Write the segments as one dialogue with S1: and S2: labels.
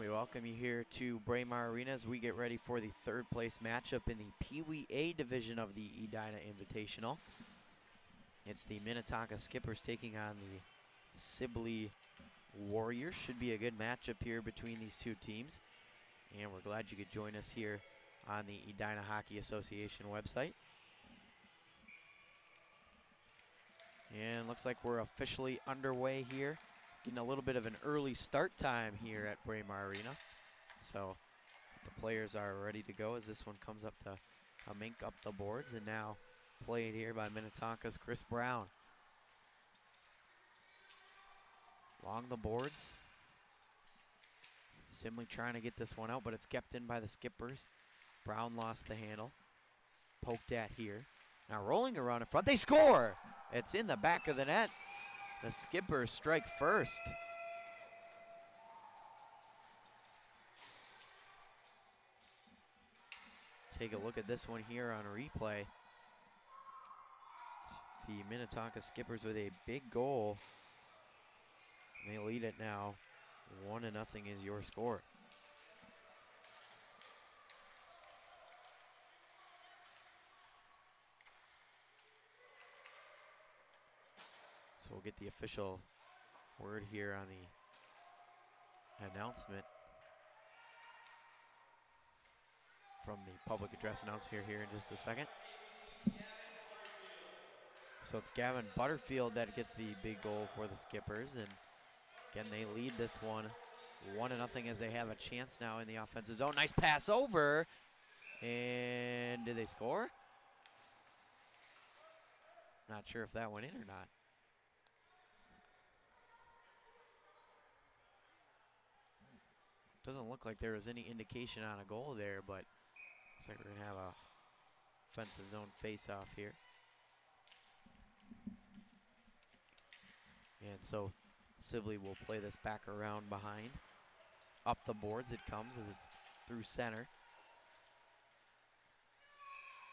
S1: We welcome you here to Braemar Arena as we get ready for the third place matchup in the PeeWee A division of the Edina Invitational. It's the Minnetonka Skippers taking on the Sibley Warriors. Should be a good matchup here between these two teams. And we're glad you could join us here on the Edina Hockey Association website. And looks like we're officially underway here. Getting a little bit of an early start time here at Braemar Arena. So the players are ready to go as this one comes up to mink up the boards, and now played here by Minnetonka's Chris Brown. Along the boards. Simley trying to get this one out, but it's kept in by the Skippers. Brown lost the handle. Poked at here. Now rolling around in front, they score! It's in the back of the net. The Skippers strike first. Take a look at this one here on replay. It's the Minnetonka Skippers with a big goal. They lead it now. 1-0 is your score. So we'll get the official word here on the announcement from the public address announcer here in just a second. So it's Gavin Butterfield that gets the big goal for the Skippers, and again they lead this one 1-0 as they have a chance now in the offensive zone. Nice pass over, and did they score? Not sure if that went in or not. Doesn't look like there was any indication on a goal there, but looks like we're going to have a offensive zone face-off here. And so Sibley will play this back around behind. Up the boards it comes as it's through center.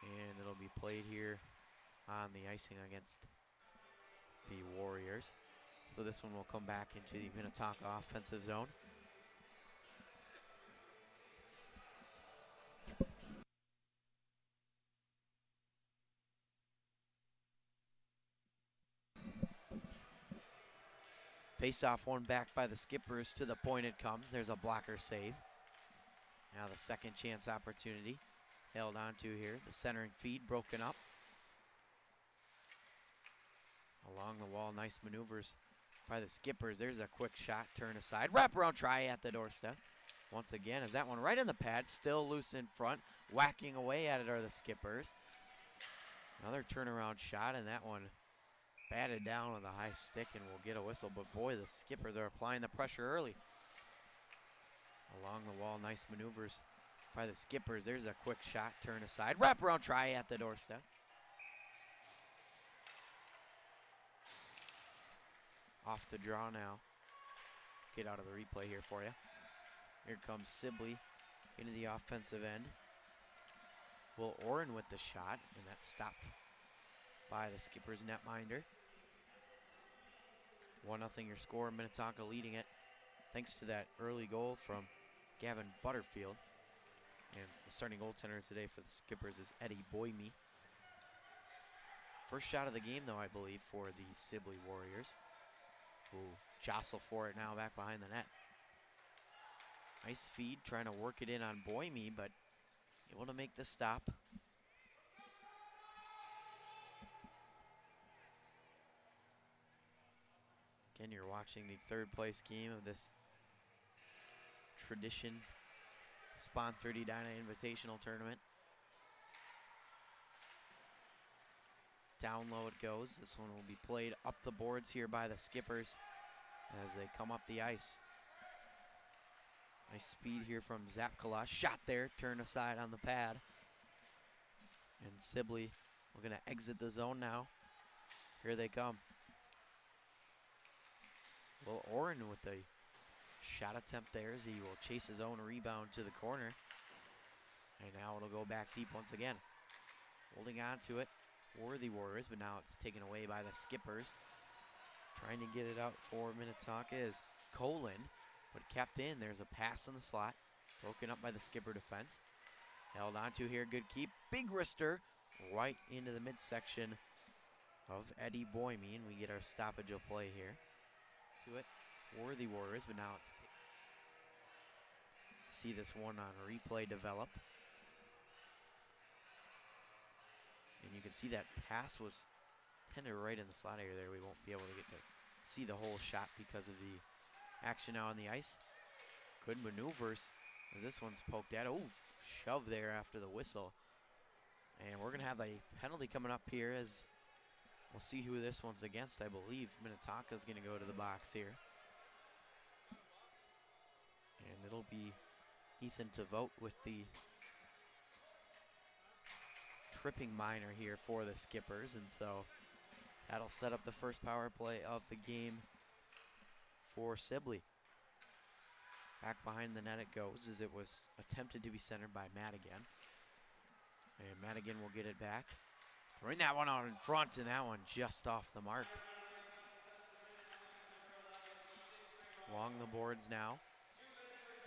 S1: And it'll be played here on the icing against the Warriors. So this one will come back into the Minnetonka offensive zone. Face-off one back by the Skippers. To the point it comes. There's a blocker save. Now the second chance opportunity held onto here. The centering feed broken up. Along the wall, nice maneuvers by the Skippers. There's a quick shot, turn aside. Wraparound try at the doorstep. Once again, is that one right in the pad. Still loose in front. Whacking away at it are the Skippers. Another turnaround shot, and that one batted down with a high stick and will get a whistle, but boy, the Skippers are applying the pressure early. Along the wall, nice maneuvers by the Skippers. There's a quick shot, turn aside. Wraparound try at the doorstep. Off the draw now. Get out of the replay here for you. Here comes Sibley into the offensive end. Will Oren with the shot, and that's stopped by the Skippers netminder. 1-0 your score, Minnetonka leading it thanks to that early goal from Gavin Butterfield. And the starting goaltender today for the Skippers is Eddie Boymie. First shot of the game though, I believe, for the Sibley Warriors, who jostle for it now back behind the net. Nice feed, trying to work it in on Boymie, but able to make the stop. Again, you're watching the third place game of this tradition sponsored Edina Invitational Tournament. Down low it goes. This one will be played up the boards here by the Skippers as they come up the ice. Nice speed here from Zapkala. Shot there, turn aside on the pad. And Sibley, we're going to exit the zone now. Here they come. Well, Oren with the shot attempt there as he will chase his own rebound to the corner. And now it'll go back deep once again. Holding on to it, the Warriors, but now it's taken away by the Skippers. Trying to get it out for Minnetonka is Colin, but kept in. There's a pass in the slot, broken up by the skipper defense. Held onto here, good keep. Big wrister right into the midsection of Eddie Boymie, and we get our stoppage of play here to it for the Warriors, but now it's see this one on replay develop. And you can see that pass was tended right in the slot area there. We won't be able to get to see the whole shot because of the action now on the ice. Good maneuvers as this one's poked at. Oh, shove there after the whistle. And we're going to have a penalty coming up here as we'll see who this one's against. I believe Minnetonka's going to go to the box here. And it'll be Ethan to vote with the tripping minor here for the Skippers. And so that'll set up the first power play of the game for Sibley. Back behind the net it goes as it was attempted to be centered by Madigan. And Madigan will get it back. Throwing that one out in front, and that one just off the mark. Along the boards now.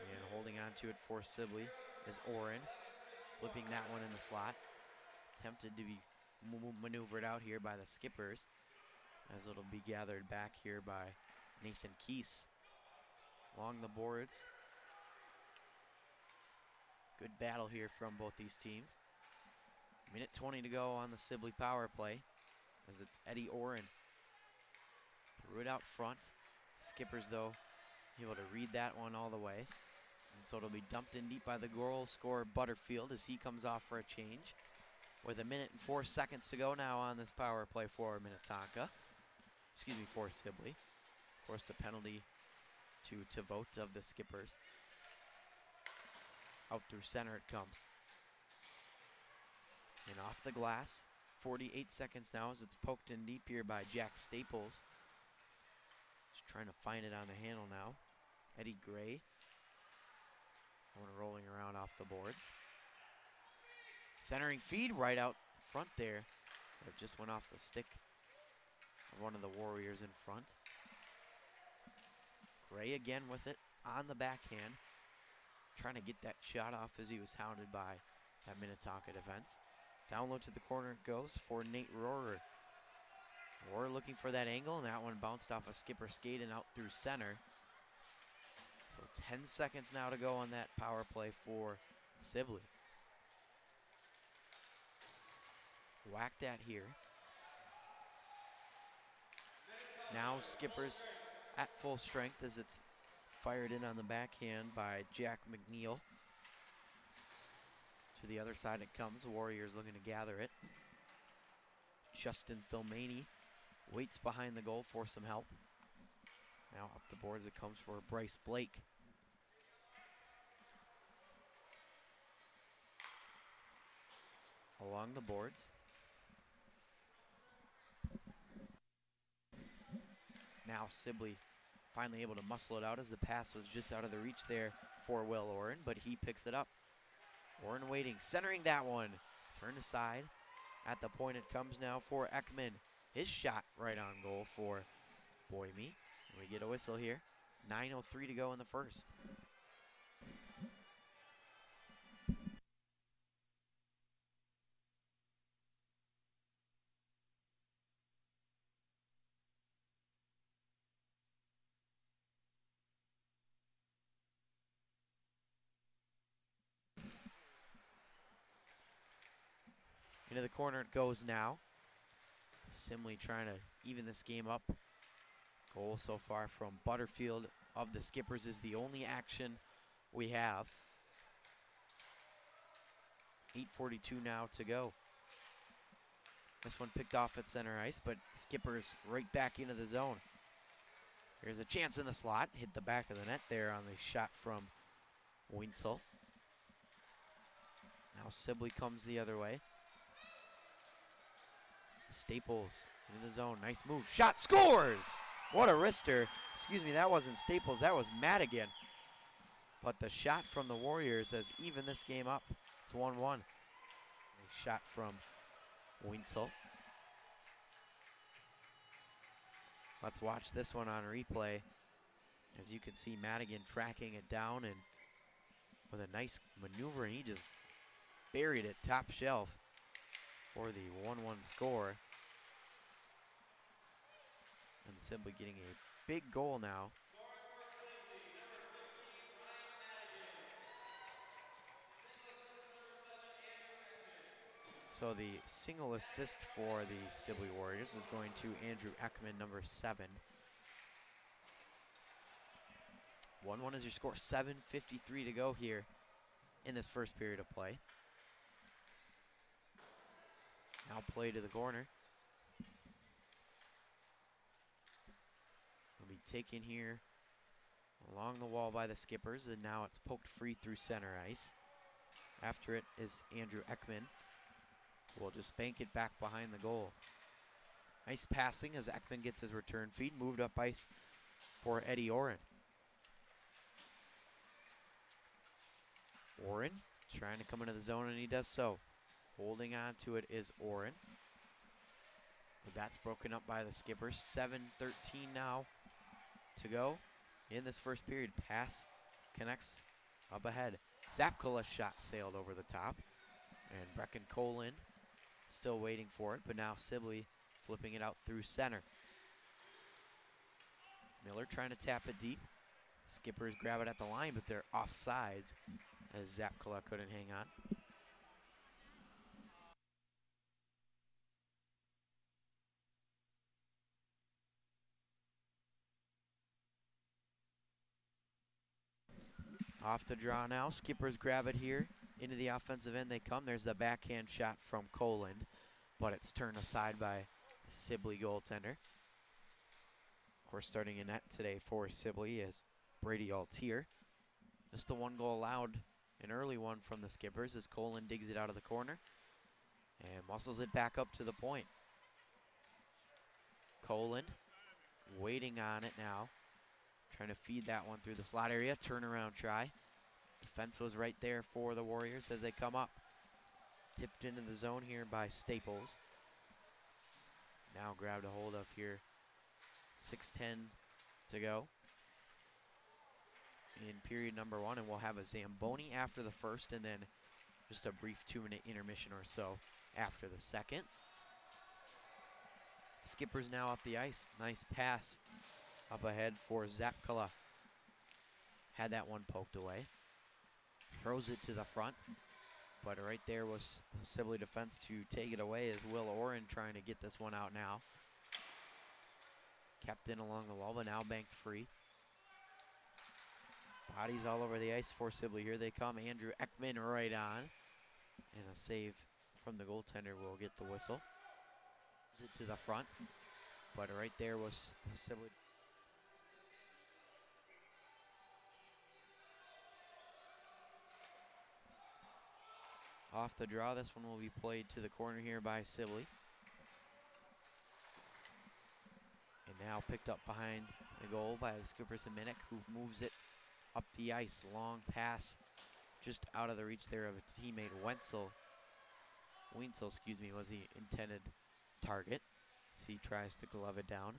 S1: And holding on to it for Sibley is Oren. Flipping that one in the slot. Attempted to be maneuvered out here by the Skippers, as it'll be gathered back here by Nathan Keese. Along the boards. Good battle here from both these teams. Minute 20 to go on the Sibley power play, as it's Eddie Oren. Threw it out front. Skippers, though, able to read that one all the way. And so it'll be dumped in deep by the goal scorer Butterfield as he comes off for a change. With a minute and 4 seconds to go now on this power play for Minnetonka. Excuse me, for Sibley. Of course, the penalty to vote of the Skippers. Out through center it comes. And off the glass. 48 seconds now as it's poked in deep here by Jack Staples. Just trying to find it on the handle now. Eddie Gray. One rolling around off the boards. Centering feed right out front there. It just went off the stick of one of the Warriors in front. Gray again with it on the backhand. Trying to get that shot off as he was hounded by that Minnetonka defense. Down low to the corner it goes for Nate Rohrer. Rohrer looking for that angle, and that one bounced off a skipper skate and out through center. So 10 seconds now to go on that power play for Sibley. Whacked at here. Now Skippers at full strength as it's fired in on the backhand by Jack McNeil. To the other side it comes. Warriors looking to gather it. Justin Thilmany waits behind the goal for some help. Now up the boards it comes for Bryce Blake. Along the boards. Now Sibley finally able to muscle it out as the pass was just out of the reach there for Will Oren, but he picks it up. Oren waiting, centering that one. Turned aside. At the point it comes now for Ekman. His shot right on goal for Boymie. We get a whistle here. 9:03 to go in the first. Into the corner it goes now. Sibley trying to even this game up. Goal so far from Butterfield of the Skippers is the only action we have. 8:42 now to go. This one picked off at center ice, but Skippers right back into the zone. There's a chance in the slot. Hit the back of the net there on the shot from Wintel. Now Sibley comes the other way. Staples into the zone. Nice move. Shot, scores! What a wrister. Excuse me, that wasn't Staples. That was Madigan. But the shot from the Warriors has evened this game up. It's 1-1. A shot from Wintel. Let's watch this one on replay As you can see, Madigan tracking it down and with a nice maneuver, and he just buried it top shelf for the 1-1 score. And Sibley getting a big goal now. So the single assist for the Sibley Warriors is going to Andrew Ekman, number 7. 1-1 is your score, 7:53 to go here in this first period of play. Now play to the corner. Will be taken here along the wall by the Skippers, and now it's poked free through center ice. After it is Andrew Ekman, who will just bank it back behind the goal. Nice passing as Ekman gets his return feed, moved up ice for Eddie Oren. Oren trying to come into the zone, and he does so. Holding on to it is Oren. But that's broken up by the Skippers. 7:13 now to go in this first period. Pass connects up ahead. Zapkala's shot sailed over the top. And Brecken Colin still waiting for it, but now Sibley flipping it out through center. Miller trying to tap it deep. Skippers grab it at the line, but they're offsides as Zapkala couldn't hang on. Off the draw now, Skippers grab it here. Into the offensive end they come. There's the backhand shot from Coland, but it's turned aside by the Sibley goaltender. Of course, starting in net today for Sibley is Brady Altier. Just the one goal allowed, an early one from the Skippers as Coland digs it out of the corner and muscles it back up to the point. Coland waiting on it now. Trying to feed that one through the slot area. Turnaround try. Defense was right there for the Warriors as they come up. Tipped into the zone here by Staples. Now grabbed a hold of here. 6:10 to go in period number 1, and we'll have a Zamboni after the first, and then just a brief 2-minute intermission or so after the second. Skippers now up the ice. Nice pass up ahead for Zapkala. Had that one poked away. Throws it to the front, but right there was the Sibley defense to take it away as Will Oren trying to get this one out now. Kept in along the wall, but now banked free. Bodies all over the ice for Sibley. Here they come. Andrew Ekman right on. And a save from the goaltender will get the whistle. To the front, but right there was Sibley. Off the draw, this one will be played to the corner here by Sibley. And now picked up behind the goal by the Skippers and Minnick, who moves it up the ice. Long pass just out of the reach there of a teammate. Wenzel, excuse me, was the intended target. So he tries to glove it down.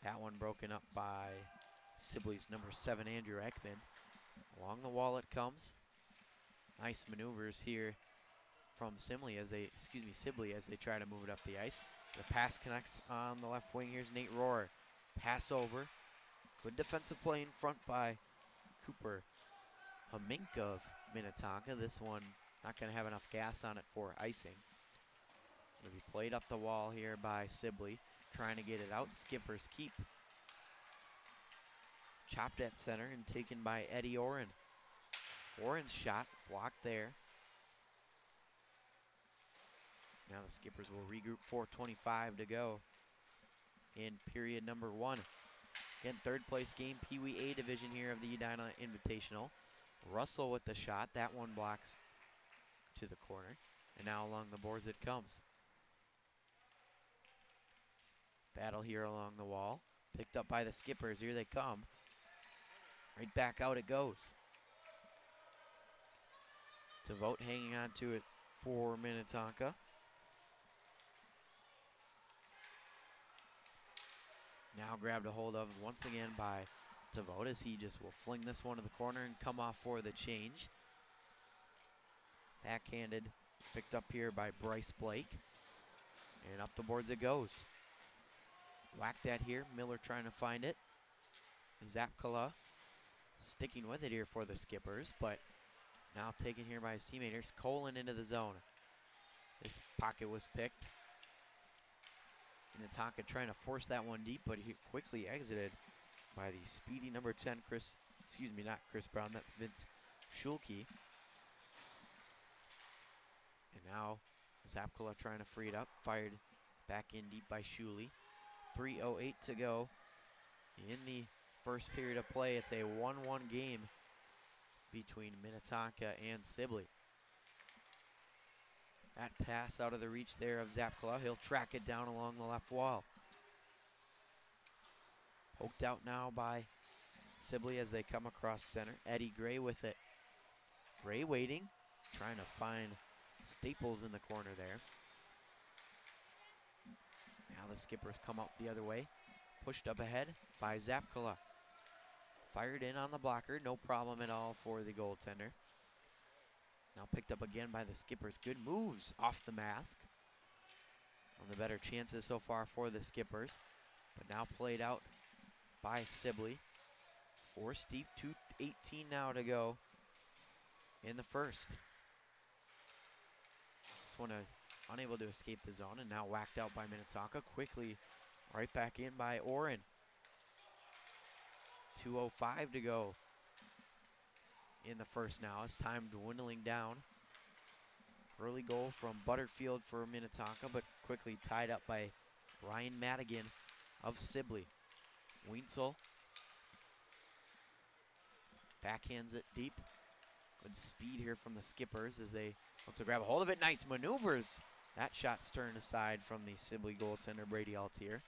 S1: That one broken up by Sibley's number 7, Andrew Ekman. Along the wall it comes. Nice maneuvers here from Sibley as they try to move it up the ice. The pass connects on the left wing. Here's Nate Rohrer. Pass over. Good defensive play in front by Cooper Hamink of Minnetonka. This one not going to have enough gas on it for icing. Going to be played up the wall here by Sibley. Trying to get it out. Skippers keep. Chopped at center and taken by Eddie Oren. Oren's shot blocked there. Now the Skippers will regroup. 4:25 to go in period number 1. Again, third place game, PeeWee A division here of the Edina Invitational. Russell with the shot. That one blocks to the corner. And now along the boards it comes. Battle here along the wall. Picked up by the Skippers. Here they come. Right back out it goes. DeVote hanging on to it for Minnetonka. Now grabbed a hold of once again by Tavotas. He just will fling this one to the corner and come off for the change. Backhanded, picked up here by Bryce Blake. And up the boards it goes. Whacked that here, Miller trying to find it. Zapkala sticking with it here for the Skippers, but now taken here by his teammate. Here's Colin into the zone. This pocket was picked. Minnetonka trying to force that one deep, but he quickly exited by the speedy number 10, not Chris Brown, that's Vince Schulke. And now Zapkala trying to free it up, fired back in deep by Schulke. 3:08 to go in the first period of play. It's a 1-1 game between Minnetonka and Sibley. That pass out of the reach there of Zapkala. He'll track it down along the left wall. Poked out now by Sibley as they come across center. Eddie Gray with it. Gray waiting, trying to find Staples in the corner there. Now the Skippers come up the other way. Pushed up ahead by Zapkala. Fired in on the blocker, no problem at all for the goaltender. Now picked up again by the Skippers. Good moves off the mask. One of the better chances so far for the Skippers. But now played out by Sibley. Forced deep, 2:18 now to go in the first. This one unable to escape the zone and now whacked out by Minnetonka. Quickly right back in by Oren. 2:05 to go in the first now. As time dwindling down. Early goal from Butterfield for Minnetonka, but quickly tied up by Ryan Madigan of Sibley. Wientzel backhands it deep. Good speed here from the Skippers as they look to grab a hold of it. Nice maneuvers. That shot's turned aside from the Sibley goaltender, Brady Altier.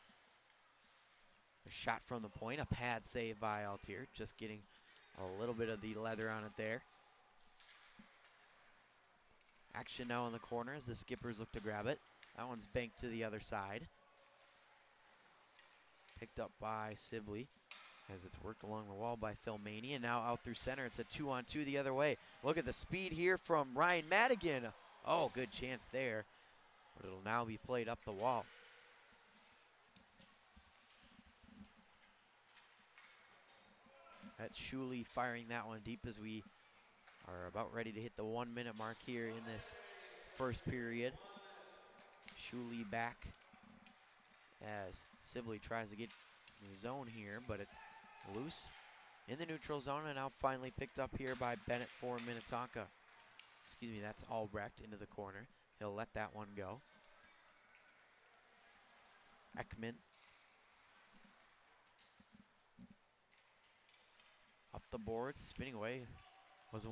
S1: A shot from the point, a pad save by Altier, just getting a little bit of the leather on it there. Action now in the corner as the Skippers look to grab it. That one's banked to the other side. Picked up by Sibley as it's worked along the wall by Phil Maney, and now out through center. It's a 2-on-2 the other way. Look at the speed here from Ryan Madigan. Oh, good chance there, but it'll now be played up the wall. That's Schulke firing that one deep as we are about ready to hit the 1 minute mark here in this first period. Schulke back as Sibley tries to get in the zone here, but it's loose in the neutral zone and now finally picked up here by Bennett for Minnetonka. Excuse me, that's Albrecht into the corner. He'll let that one go. Ekman up the board, spinning away was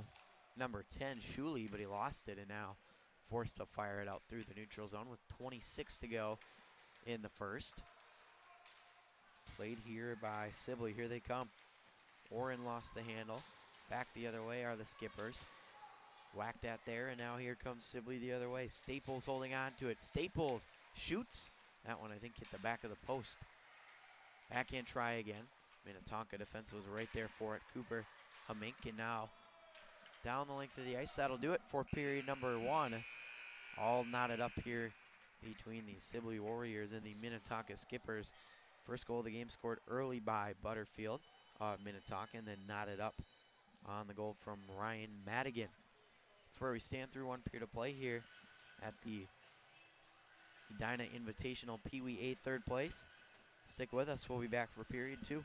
S1: number 10, Schulke, but he lost it and now forced to fire it out through the neutral zone with 26 to go in the first. Played here by Sibley. Here they come. Oren lost the handle. Back the other way are the Skippers. Whacked at there, and now here comes Sibley the other way. Staples holding on to it. Staples shoots. That one, I think, hit the back of the post. Backhand try again. Minnetonka defense was right there for it. Cooper Hamink, and now down the length of the ice. That'll do it for period number 1. All knotted up here between the Sibley Warriors and the Minnetonka Skippers. First goal of the game scored early by Butterfield of Minnetonka, and then knotted up on the goal from Ryan Madigan. That's where we stand through 1 period of play here at the Edina Invitational PeeWee A third place. Stick with us. We'll be back for period 2.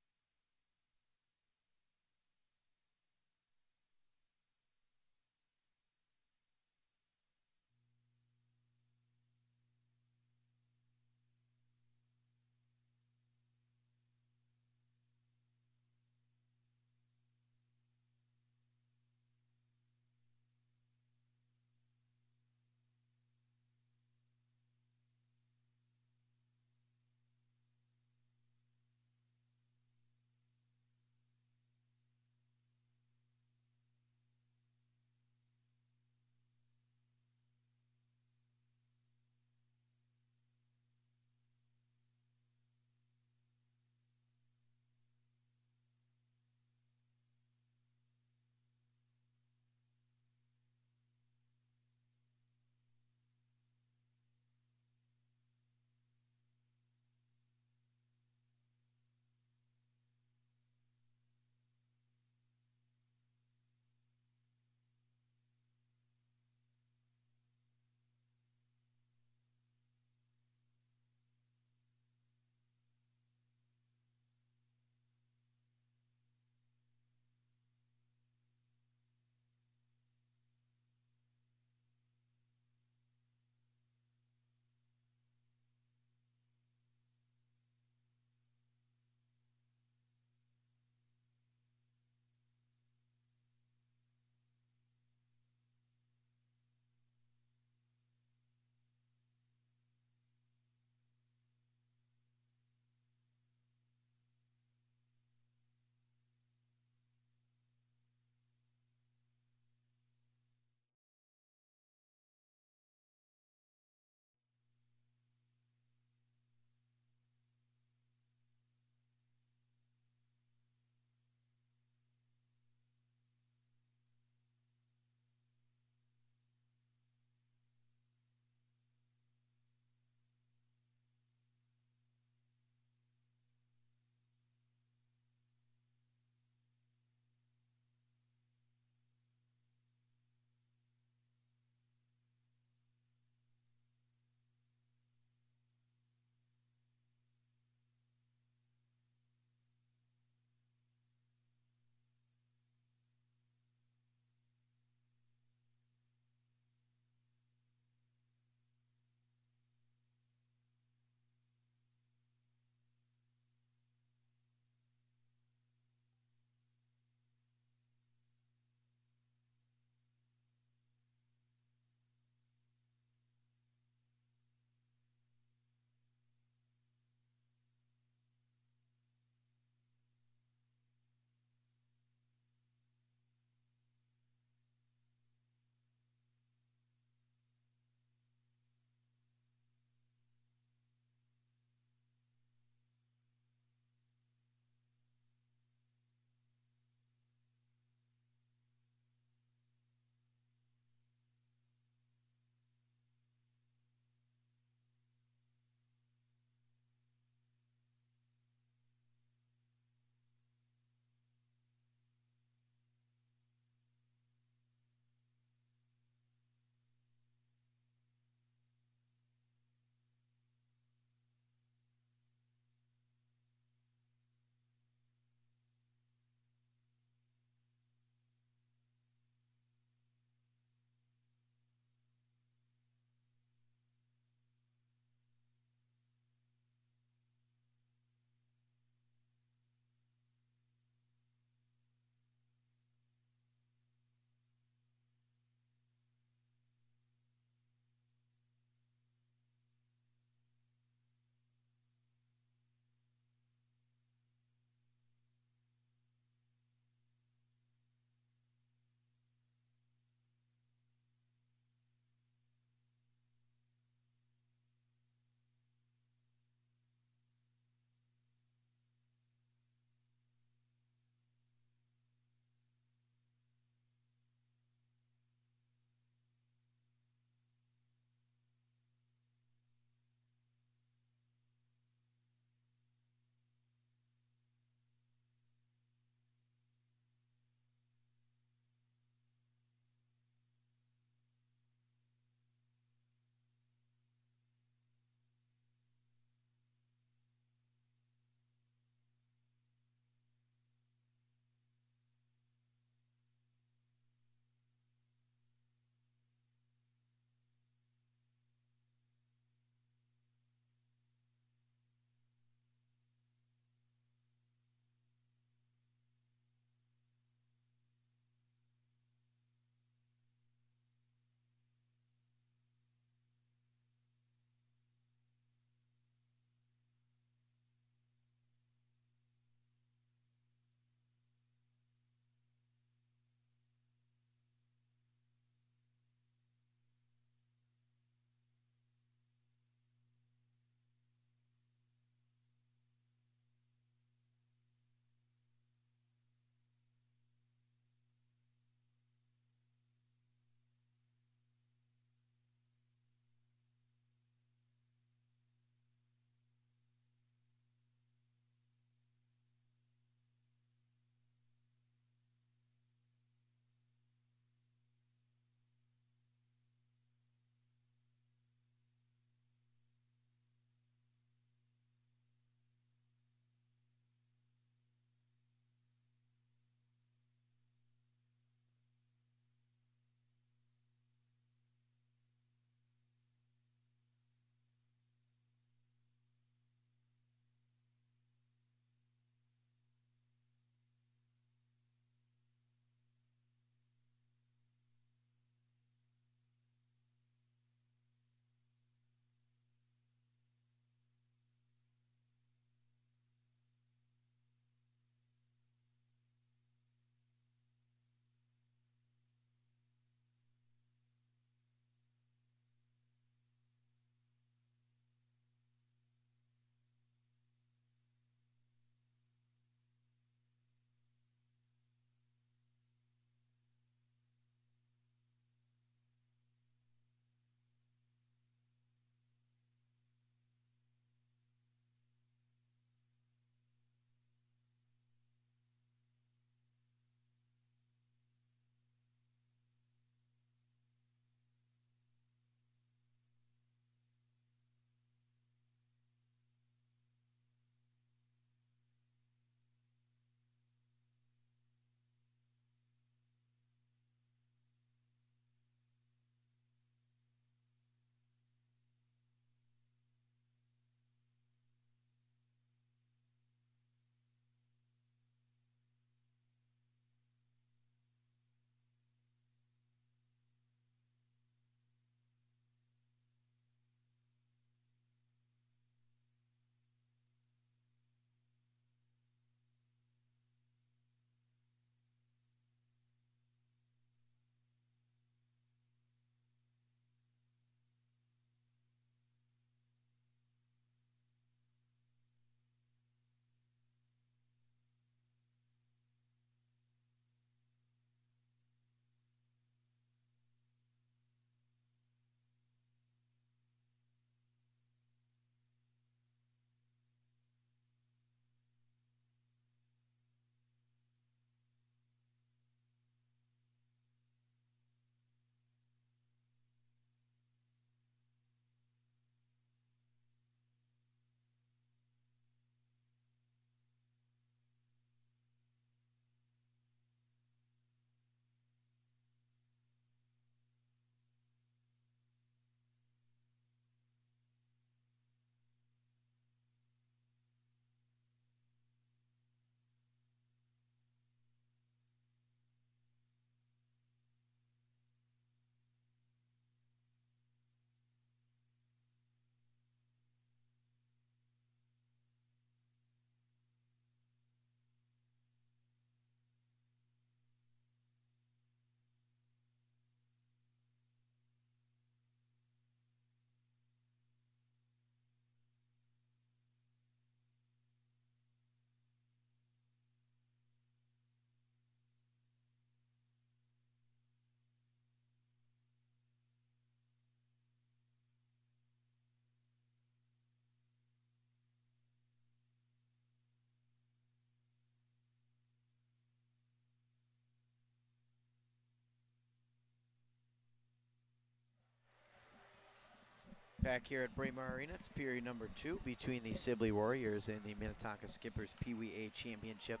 S1: Back here at Braemar Arena, it's period number 2 between the Sibley Warriors and the Minnetonka Skippers PeeWee A Championship,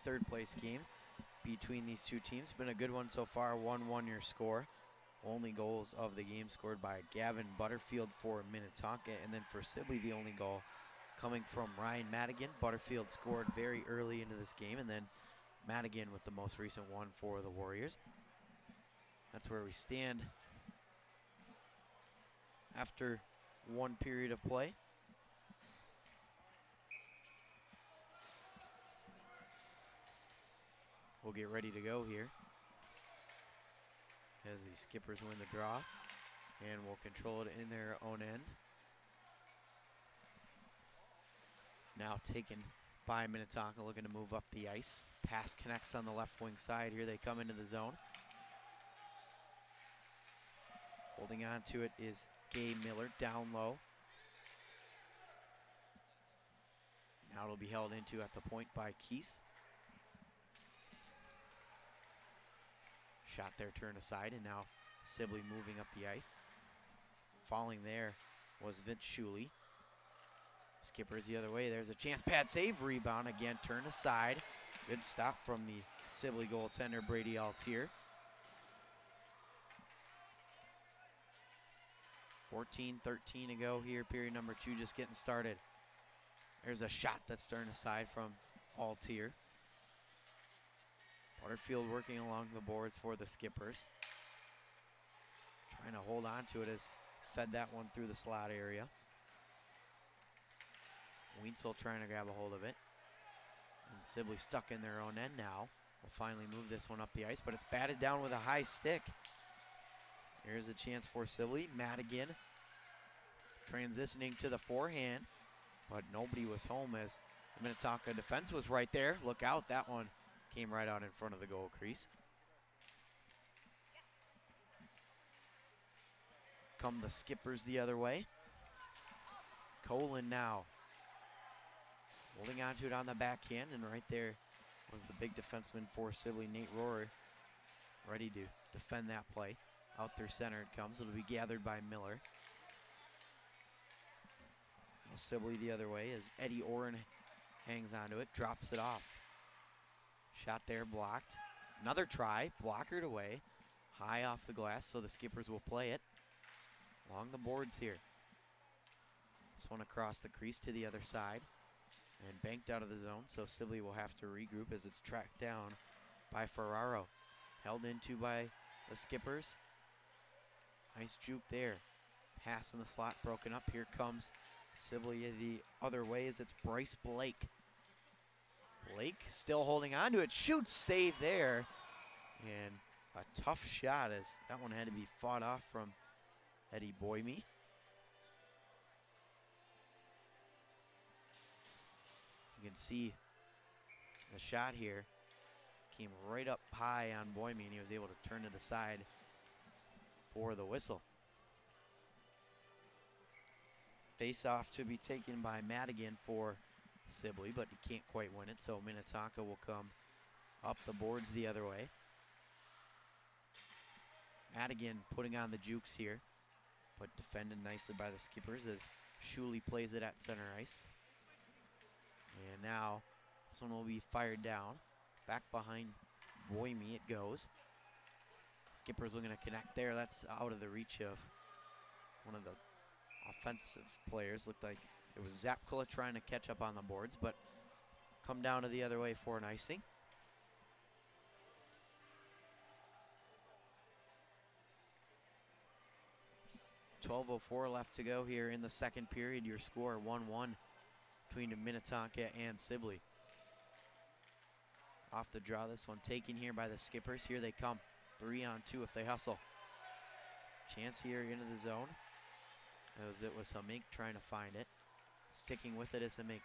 S1: third place game between these two teams. Been a good one so far, 1-1 your score. Only goals of the game scored by Gavin Butterfield for Minnetonka, and then for Sibley, the only goal coming from Ryan Madigan. Butterfield scored very early into this game, and then Madigan with the most recent one for the Warriors. That's where we stand after one period of play. We'll get ready to go here as the Skippers win the draw, and will control it in their own end. Now taken by Minnetonka, looking to move up the ice. Pass connects on the left wing side. Here they come into the zone. Holding on to it is Gabe Miller down low. Now it'll be held into at the point by Keese. Shot there, turned aside, and now Sibley moving up the ice. Falling there was Vince Shuley. Skippers the other way. There's a chance. Pad save, rebound again, turned aside. Good stop from the Sibley goaltender, Brady Altier. 14-13 to go here, period number 2, just getting started. There's a shot that's turned aside from Altier. Butterfield working along the boards for the Skippers. Trying to hold on to it as fed that one through the slot area. Wientzel trying to grab a hold of it. And Sibley stuck in their own end now. Will finally move this one up the ice, but it's batted down with a high stick. Here's a chance for Sibley. Madigan transitioning to the forehand, but nobody was home as the Minnetonka defense was right there. Look out, that one came right out in front of the goal crease. Come the Skippers the other way. Colin now holding on to it on the backhand, and right there was the big defenseman for Sibley, Nate Rohrer, ready to defend that play. Out through center it comes. It'll be gathered by Miller. Now Sibley the other way as Eddie Oren hangs onto it, drops it off. Shot there, blocked. Another try, blockered away. High off the glass, so the Skippers will play it along the boards here. This one across the crease to the other side and banked out of the zone, so Sibley will have to regroup as it's tracked down by Ferraro. Held into by the Skippers. Nice juke there. Pass in the slot, broken up. Here comes Sibley the other way as it's Bryce Blake. Blake still holding on to it. Shoots, save there. And a tough shot as that one had to be fought off from Eddie Boymie. You can see the shot here came right up high on Boymie, and he was able to turn it aside for the whistle. Face off to be taken by Madigan for Sibley, but he can't quite win it, so Minnetonka will come up the boards the other way. Madigan putting on the jukes here, but defended nicely by the Skippers as Shuley plays it at center ice. And now this one will be fired down. Back behind Boymie it goes. Skippers looking to connect there. That's out of the reach of one of the offensive players. Looked like it was Zapkula trying to catch up on the boards, but come down to the other way for an icing. .12:04 left to go here in the second period. Your score 1-1 between Minnetonka and Sibley. Off the draw, this one taken here by the Skippers. Here they come, 3-on-2 if they hustle. Chance here into the zone, as it was Hamink trying to find it. Sticking with it is Hamink.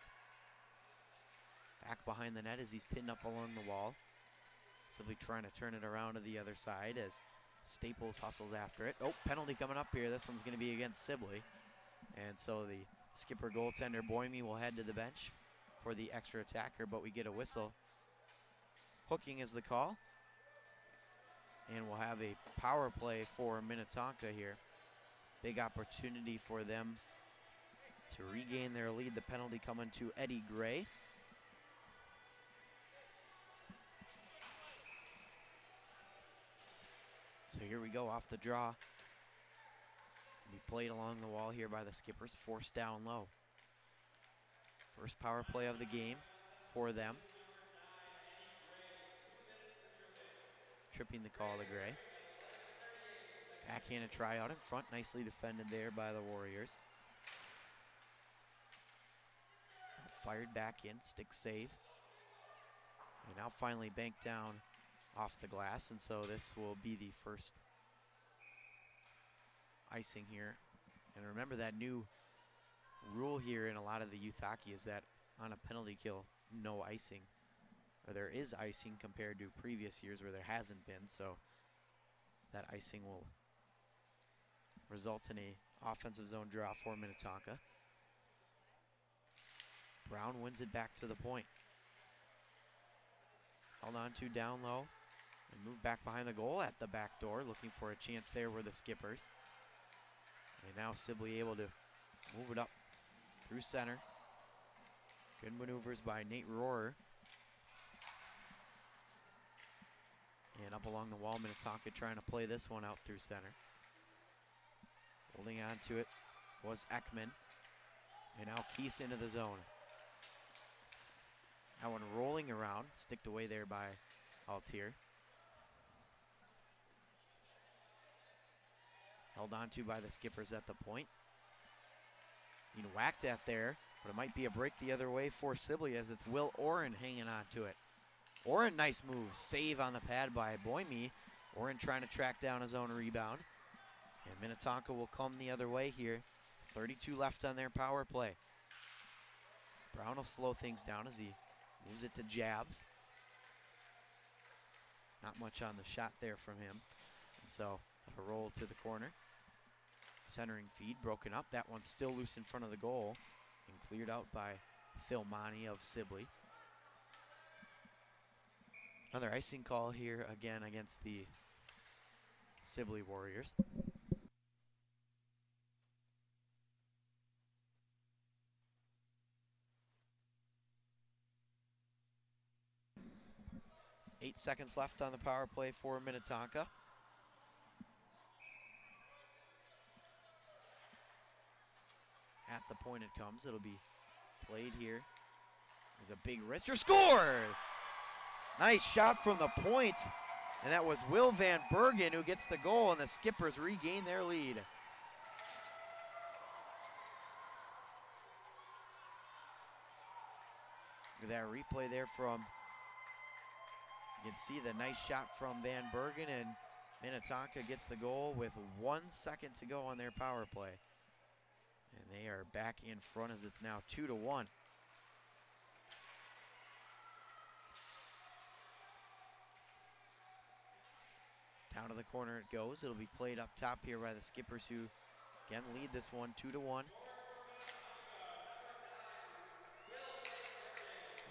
S1: Back behind the net as he's pinned up along the wall. Sibley trying to turn it around to the other side as Staples hustles after it. Oh, penalty coming up here. This one's going to be against Sibley. And so the Skipper goaltender Boymie will head to the bench for the extra attacker, but we get a whistle. Hooking is the call. And we'll have a power play for Minnetonka here. Big opportunity for them to regain their lead. The penalty coming to Eddie Gray. So here we go off the draw. Be played along the wall here by the Skippers, forced down low. First power play of the game for them. Tripping the call to Gray. Backhanded try out in front, nicely defended there by the Warriors. Fired back in, stick save. And now finally banked down off the glass, and so this will be the first icing here. And remember that new rule here in a lot of the youth hockey is that on a penalty kill, no icing. Or there is icing compared to previous years where there hasn't been, so that icing will result in a offensive zone draw for Minnetonka. Brown wins it back to the point. Held on to down low and moved back behind the goal at the back door, looking for a chance there were the Skippers. And now Sibley able to move it up through center. Good maneuvers by Nate Rohrer. And up along the wall, Minnetonka trying to play this one out through center. Holding on to it was Ekman. And now Keese into the zone. That one rolling around, sticked away there by Altier. Held on to by the Skippers at the point. Being whacked at there, but it might be a break the other way for Sibley as it's Will Oren hanging on to it. Oren, nice move, save on the pad by Boime. Oren trying to track down his own rebound. And Minnetonka will come the other way here. 32 left on their power play. Brown will slow things down as he moves it to Jabs. Not much on the shot there from him. And so a roll to the corner. Centering feed broken up. That one's still loose in front of the goal and cleared out by Thilmani of Sibley. Another icing call here again against the Sibley Warriors. Eight seconds left on the power play for Minnetonka. At the point it comes, it'll be played here. There's a big wrister, scores! Nice shot from the point, and that was Will Van Bergen who gets the goal, and the Skippers regain their lead. Look at that replay there from, you can see the nice shot from Van Bergen, and Minnetonka gets the goal with 1 second to go on their power play. And they are back in front as it's now 2-1. Down to the corner it goes. It'll be played up top here by the Skippers who again lead this one 2-1.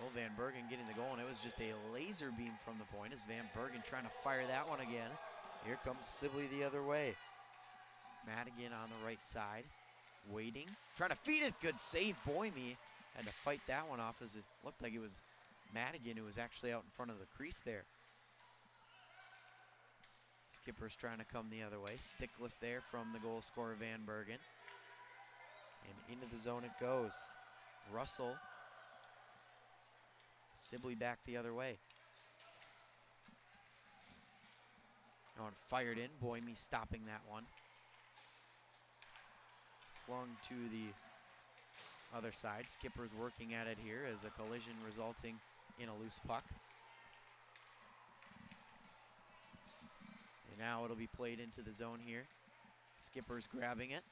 S1: Will Van Bergen getting the goal, and it was just a laser beam from the point as Van Bergen trying to fire that one again. Here comes Sibley the other way. Madigan on the right side, waiting, trying to feed it. Good save, Boime. Had to fight that one off as it looked like it was Madigan who was actually out in front of the crease there. Skippers trying to come the other way. Stick lift there from the goal scorer Van Bergen. And into the zone it goes. Russell. Sibley back the other way. That one fired in. Boime stopping that one. Flung to the other side. Skippers working at it here as a collision resulting in a loose puck. And now it'll be played into the zone here. Skippers grabbing it.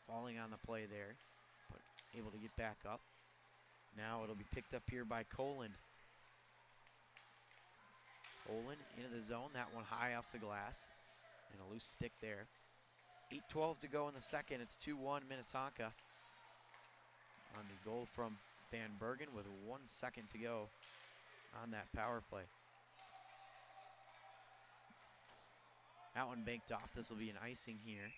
S1: Falling on the play there, but able to get back up. Now it'll be picked up here by Colin. Colin into the zone. That one high off the glass. And a loose stick there. 8:12 to go in the second. It's 2-1 Minnetonka. On the goal from Van Bergen with 1 second to go on that power play. That one banked off. This will be an icing here.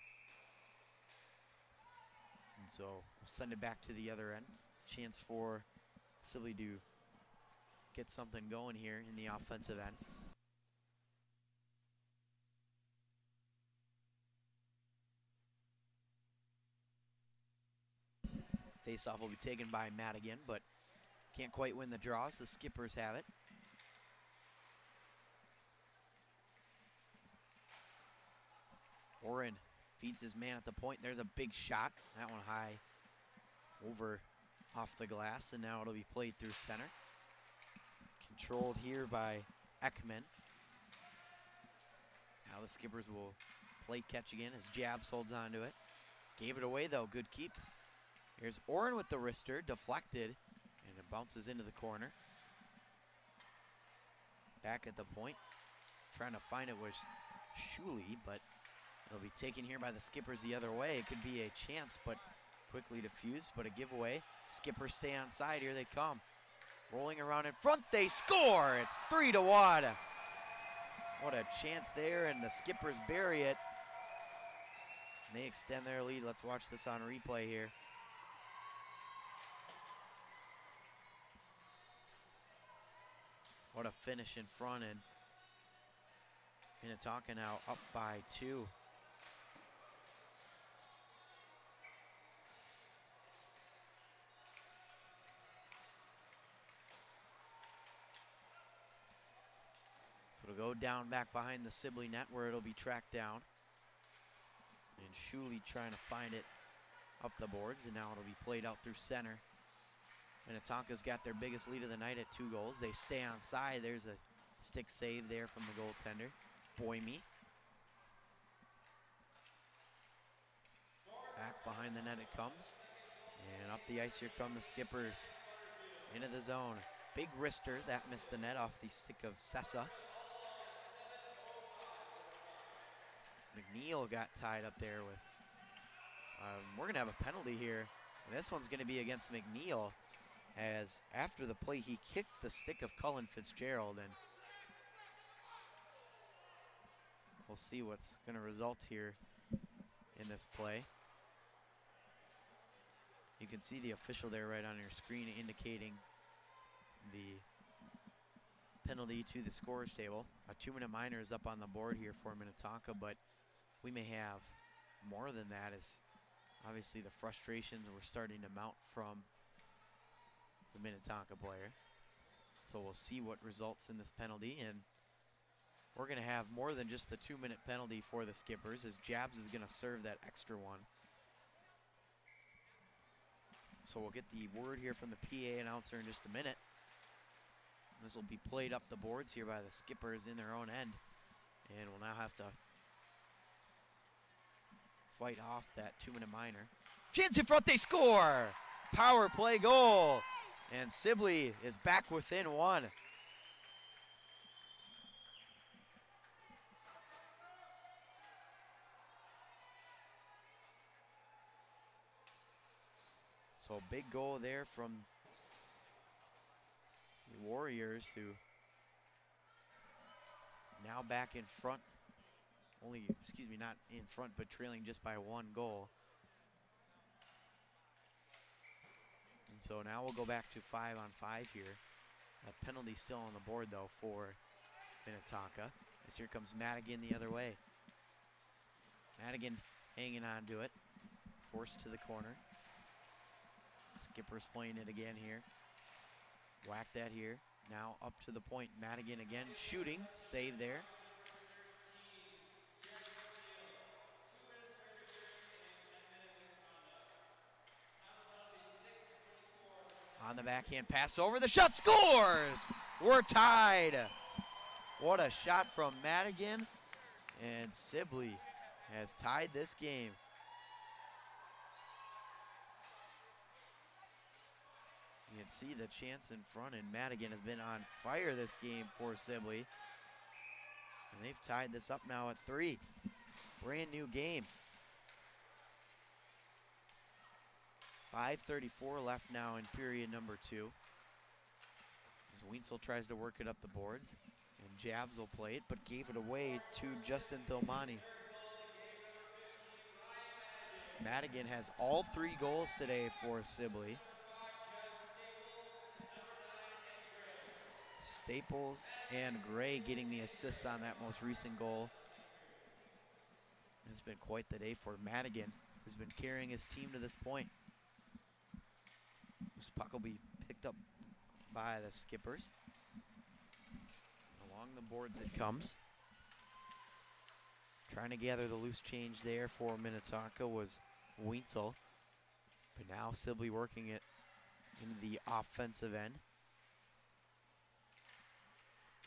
S1: And so we'll send it back to the other end. Chance for Sibley to get something going here in the offensive end. Faceoff will be taken by Madigan, but can't quite win the draws. The Skippers have it. Oren feeds his man at the point. There's a big shot. That one high over off the glass, and now it'll be played through center. Controlled here by Ekman. Now the Skippers will play catch again as Jabs holds on to it. Gave it away though, good keep. Here's Oren with the wrister, deflected, and it bounces into the corner. Back at the point, trying to find it was Shuley, but it'll be taken here by the Skippers the other way. It could be a chance, but quickly diffused, but a giveaway. Skippers stay on side, here they come. Rolling around in front, they score! It's 3-1. What a chance there, and the Skippers bury it. And they extend their lead. Let's watch this on replay here. What a finish in front, and Minnetonka now up by 2. It'll go down back behind the Sibley net where it'll be tracked down. And Shuley trying to find it up the boards, and now it'll be played out through center. Minnetonka's got their biggest lead of the night at 2 goals. They stay on side. There's a stick save there from the goaltender, Boyme. Back behind the net it comes. And up the ice here come the Skippers. Into the zone. Big wrister, that missed the net off the stick of Sessa. McNeil got tied up there with, we're gonna have a penalty here. And this one's gonna be against McNeil, as after the play he kicked the stick of Cullen Fitzgerald, and we'll see what's gonna result here in this play. You can see the official there right on your screen indicating the penalty to the scorers table. A 2-minute minor is up on the board here for Minnetonka, but we may have more than that, as obviously the frustrations were starting to mount from the Minnetonka player. So we'll see what results in this penalty, and we're going to have more than just the 2-minute penalty for the Skippers, as Jabs is going to serve that extra one. So we'll get the word here from the PA announcer in just a minute. This will be played up the boards here by the Skippers in their own end, and we'll now have to fight off that 2-minute minor. Chance in front, they score! Power play goal! And Sibley is back within 1. So a big goal there from the Warriors, who now back in front. Only, excuse me, not in front, but trailing just by 1 goal. And so now we'll go back to 5-on-5 here. That penalty still on the board, though, for Minnetonka. As here comes Madigan the other way. Madigan hanging on to it. Forced to the corner. Skipper's playing it again here. Whack that here. Now up to the point. Madigan again shooting. Save there. On the backhand pass over. The shot scores! We're tied. What a shot from Madigan. And Sibley has tied this game. You can see the chance in front, and Madigan has been on fire this game for Sibley. And they've tied this up now at 3. Brand new game. 5:34 left now in period number 2. As Wiensel tries to work it up the boards. And Jabs will play it, but gave it away to Justin Thilmani. Madigan has all 3 goals today for Sibley. Staples and Gray getting the assists on that most recent goal. It's been quite the day for Madigan, who's been carrying his team to this point. This puck will be picked up by the Skippers. Along the boards it comes. Trying to gather the loose change there for Minnetonka was Wientzel. But now Sibley working it into the offensive end.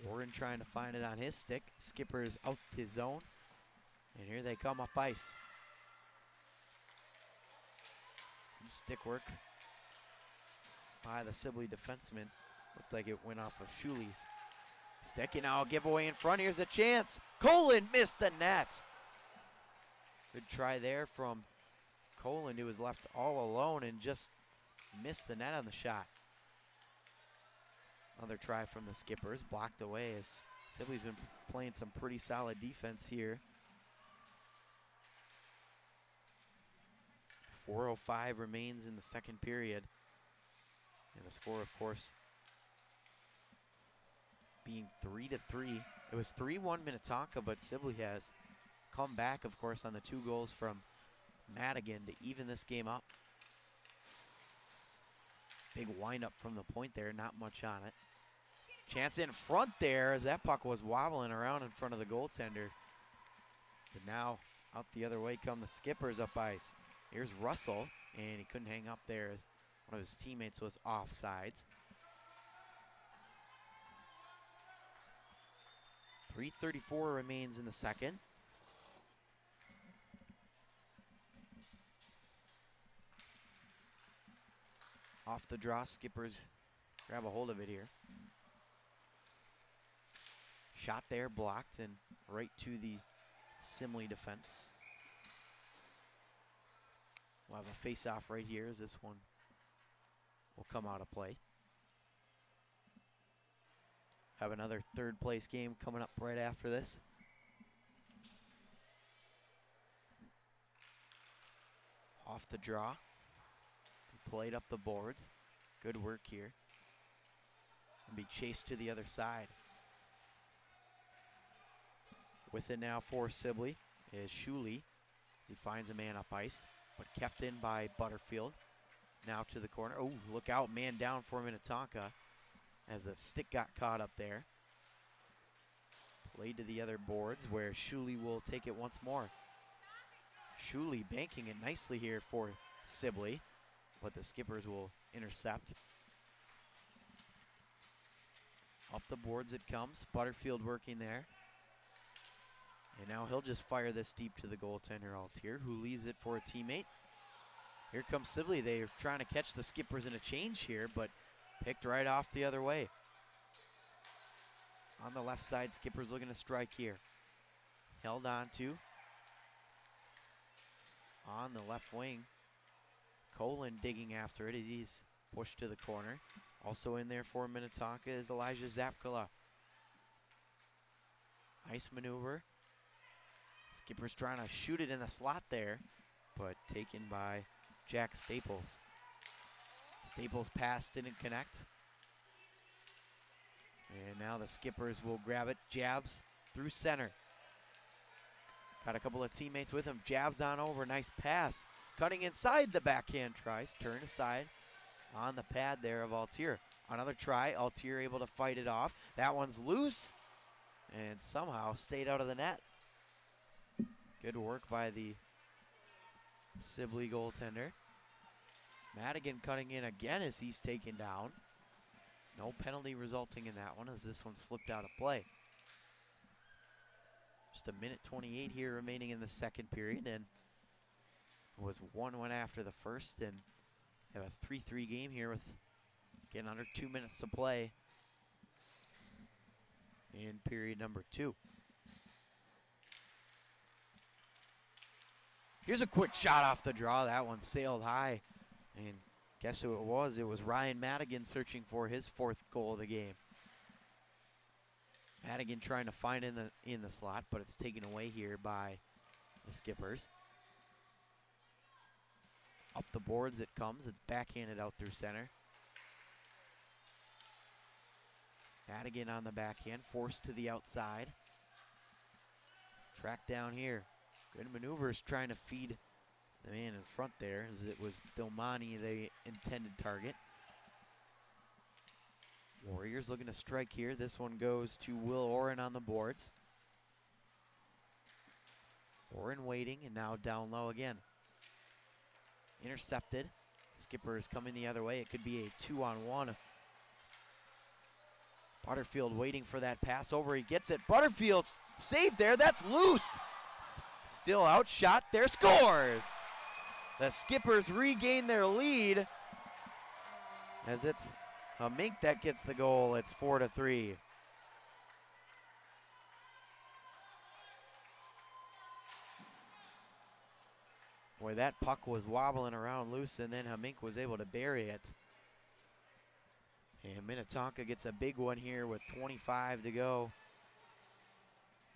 S1: Warren trying to find it on his stick. Skippers out his zone. And here they come up ice. Stick work by the Sibley defenseman. Looked like it went off of Shuli's stick, and now a giveaway in front. Here's a chance. Colin missed the net. Good try there from Colin, who was left all alone and just missed the net on the shot. Another try from the Skippers, blocked away as Sibley's been playing some pretty solid defense here. 4:05 remains in the second period. And the score, of course, being 3-3. It was 3-1 Minnetonka, but Sibley has come back, of course, on the 2 goals from Madigan to even this game up. Big windup from the point there, not much on it. Chance in front there as that puck was wobbling around in front of the goaltender. But now out the other way come the Skippers up ice. Here's Russell, and he couldn't hang up there as one of his teammates was offsides. 3:34 remains in the second. Off the draw, Skippers grab a hold of it here. Shot there, blocked, and right to the Simley defense. We'll have a face-off right here as this one will come out of play. Have another third place game coming up right after this. Off the draw. Played up the boards. Good work here. And be chased to the other side. With it now for Sibley is Shuley. He finds a man up ice, but kept in by Butterfield. Now to the corner. Oh, look out, man down for Minnetonka as the stick got caught up there. Played to the other boards where Shuley will take it once more. Shuley banking it nicely here for Sibley, but the Skippers will intercept. Up the boards it comes. Butterfield working there. And now he'll just fire this deep to the goaltender, Altier, who leaves it for a teammate. Here comes Sibley. They're trying to catch the Skippers in a change here, but picked right off the other way. On the left side, Skippers looking to strike here. Held on to. On the left wing. Colin digging after it as he's pushed to the corner. Also in there for Minnetonka is Elijah Zapkala. Nice maneuver. Skippers trying to shoot it in the slot there, but taken by Jack Staples. Staples' pass didn't connect. And now the Skippers will grab it. Jabs through center. Got a couple of teammates with him. Jabs on over. Nice pass. Cutting inside the backhand tries. Turn aside on the pad there of Altier. Another try. Altier able to fight it off. That one's loose and somehow stayed out of the net. Good work by the Sibley goaltender. Madigan cutting in again as he's taken down. No penalty resulting in that one as this one's flipped out of play. Just a minute 28 here remaining in the second period, and it was 1-1 after the first, and have a 3-3 game here with getting under 2 minutes to play in period number 2. Here's a quick shot off the draw. That one sailed high. And guess who it was? It was Ryan Madigan searching for his 4th goal of the game. Madigan trying to find in the slot, but it's taken away here by the Skippers. Up the boards it comes. It's backhanded out through center. Madigan on the backhand, forced to the outside. Track down here. Good maneuvers trying to feed the man in front there, as it was Dilmani, the intended target. Warriors looking to strike here. This one goes to Will Oren on the boards. Oren waiting, and now down low again. Intercepted. Skipper is coming the other way. It could be a 2-on-1. Butterfield waiting for that pass over. He gets it. Butterfield's saved there. That's loose. Still outshot there. Scores! The Skippers regain their lead, as it's a Mink that gets the goal. It's 4-3. Boy, that puck was wobbling around loose, and then Hamink was able to bury it. And Minnetonka gets a big one here with 25 to go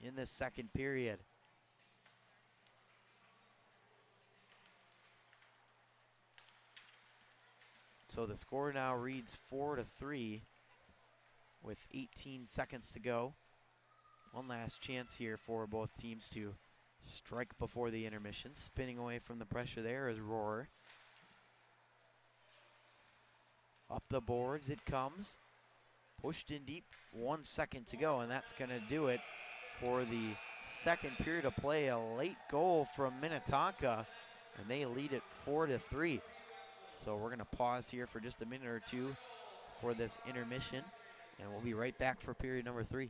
S1: in the second period. So the score now reads 4-3 with 18 seconds to go. One last chance here for both teams to strike before the intermission. Spinning away from the pressure there is Rohrer. Up the boards it comes. Pushed in deep, 1 second to go, and that's going to do it for the second period of play. A late goal from Minnetonka, and they lead it 4-3. So we're going to pause here for just a minute or two for this intermission, and we'll be right back for period number 3.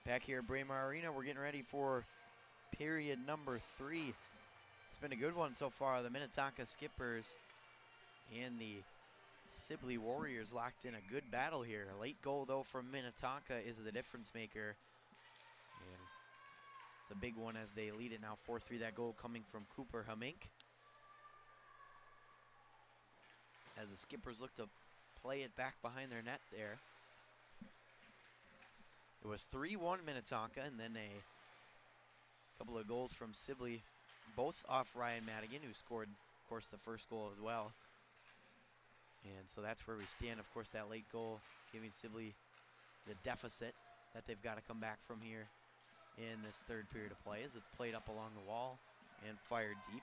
S1: Back here at Braemar Arena, we're getting ready for period number 3. It's been a good one so far. The Minnetonka Skippers and the Sibley Warriors locked in a good battle here. A late goal, though, from Minnetonka is the difference maker. And it's a big one as they lead it now 4-3. That goal coming from Cooper Hamink. As the Skippers look to play it back behind their net there. It was 3-1 Minnetonka, and then a couple of goals from Sibley, both off Ryan Madigan, who scored, of course, the first goal as well. And so that's where we stand. Of course, that late goal giving Sibley the deficit that they've got to come back from here in this third period of play, as it's played up along the wall and fired deep.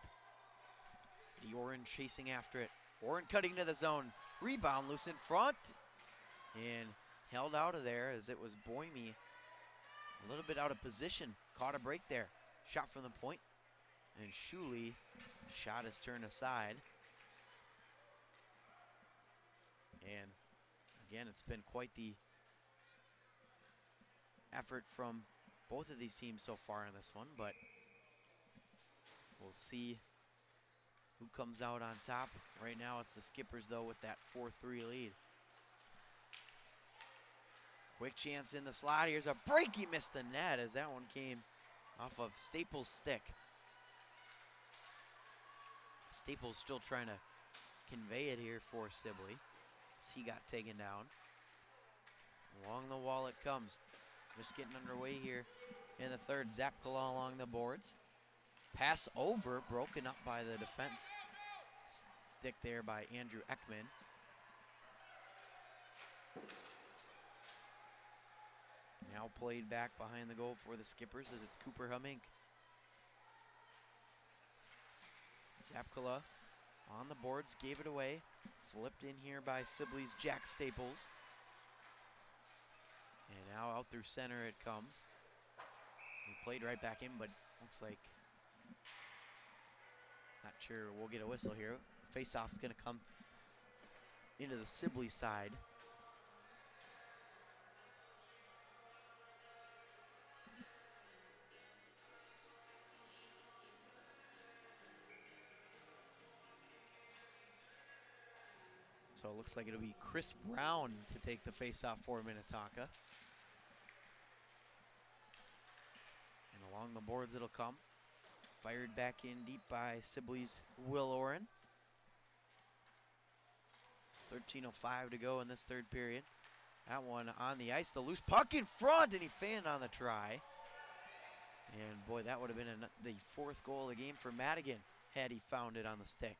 S1: Eddie Oren chasing after it. Oren cutting to the zone. Rebound loose in front. And held out of there as it was Boime a little bit out of position. Caught a break there. Shot from the point. And Shuley shot is turned aside. And again, it's been quite the effort from both of these teams so far in this one, but we'll see who comes out on top. Right now it's the Skippers, though, with that 4-3 lead. Quick chance in the slot. Here's a break. He missed the net as that one came off of Staples' stick. Staples still trying to convey it here for Sibley. He got taken down. Along the wall it comes. Just getting underway here in the third. Zapkala along the boards. Pass over, broken up by the defense. Stick there by Andrew Ekman. Now played back behind the goal for the Skippers as it's Cooper Humink. Zapkala on the boards, gave it away. Flipped in here by Sibley's Jack Staples. And now out through center it comes. We played right back in, but looks like, not sure, we'll get a whistle here. Face-off's gonna come into the Sibley side. So it looks like it'll be Chris Brown to take the face-off for Minnetonka. And along the boards it'll come. Fired back in deep by Sibley's Will Oren. 13:05 to go in this third period. That one on the ice, the loose puck in front, and he fanned on the try. And boy, that would have been the fourth goal of the game for Madigan had he found it on the stick.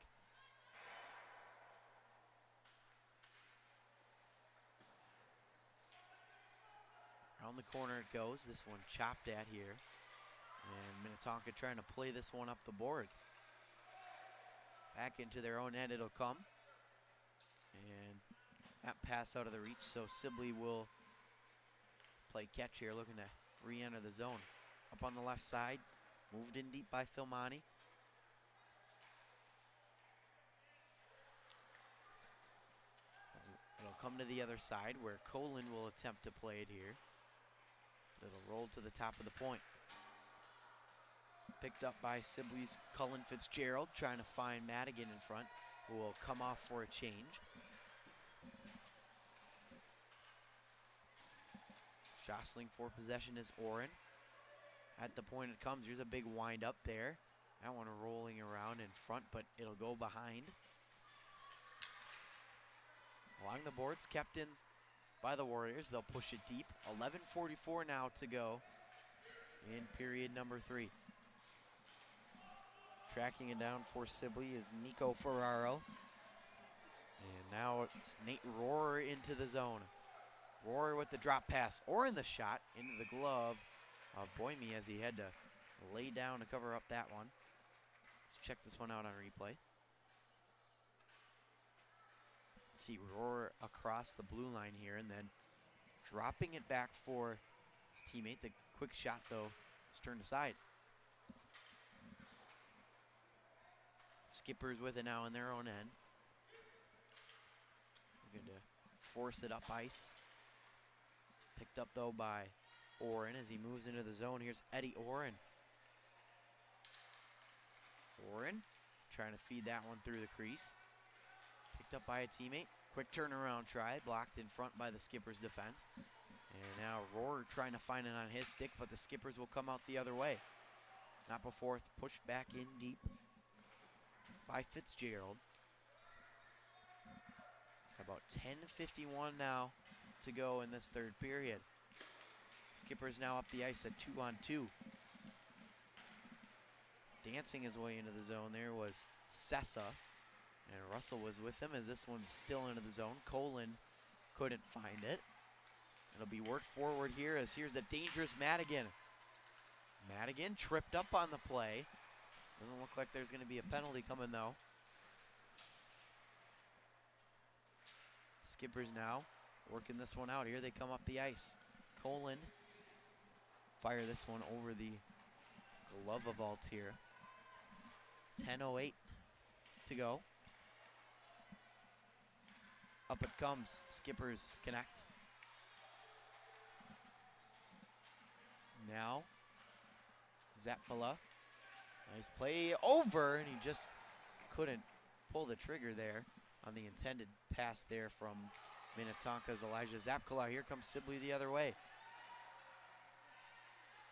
S1: Around the corner it goes. This one chopped at here. And Minnetonka trying to play this one up the boards. Back into their own end it'll come. And that pass out of the reach, so Sibley will play catch here, looking to re-enter the zone. Up on the left side, moved in deep by Thilmani. It'll come to the other side where Colin will attempt to play it here. It'll roll to the top of the point. Picked up by Sibley's Cullen Fitzgerald, trying to find Madigan in front, who will come off for a change. Jostling for possession is Oren. At the point it comes, here's a big wind up there. That one rolling around in front, but it'll go behind. Along the boards, kept in by the Warriors. They'll push it deep. 11:44 now to go in period number 3. Tracking it down for Sibley is Nico Ferraro. And now it's Nate Rohrer into the zone. Rohrer with the drop pass, or in the shot into the glove of Boime as he had to lay down to cover up that one. Let's check this one out on replay. See Rohrer across the blue line here and then dropping it back for his teammate. The quick shot though is turned aside. Skippers with it now in their own end. Looking to force it up ice. Picked up though by Oren as he moves into the zone. Here's Eddie Oren. Oren trying to feed that one through the crease. Picked up by a teammate. Quick turnaround try, blocked in front by the Skippers defense. And now Rohrer trying to find it on his stick, but the Skippers will come out the other way. Not before it's pushed back in deep by Fitzgerald. About 10:51 now to go in this third period. Skippers now up the ice at 2-on-2. Dancing his way into the zone there was Sessa. And Russell was with him as this one's still into the zone. Colin couldn't find it. It'll be worked forward here as here's the dangerous Madigan. Madigan tripped up on the play. Doesn't look like there's going to be a penalty coming though. Skippers now working this one out. Here they come up the ice. Colin fire this one over the glove of Altier. 10:08 to go. Up it comes. Skippers connect. Now, Zapala. Nice play over, and he just couldn't pull the trigger there on the intended pass there from Minnetonka's Elijah Zapkala. Here comes Sibley the other way.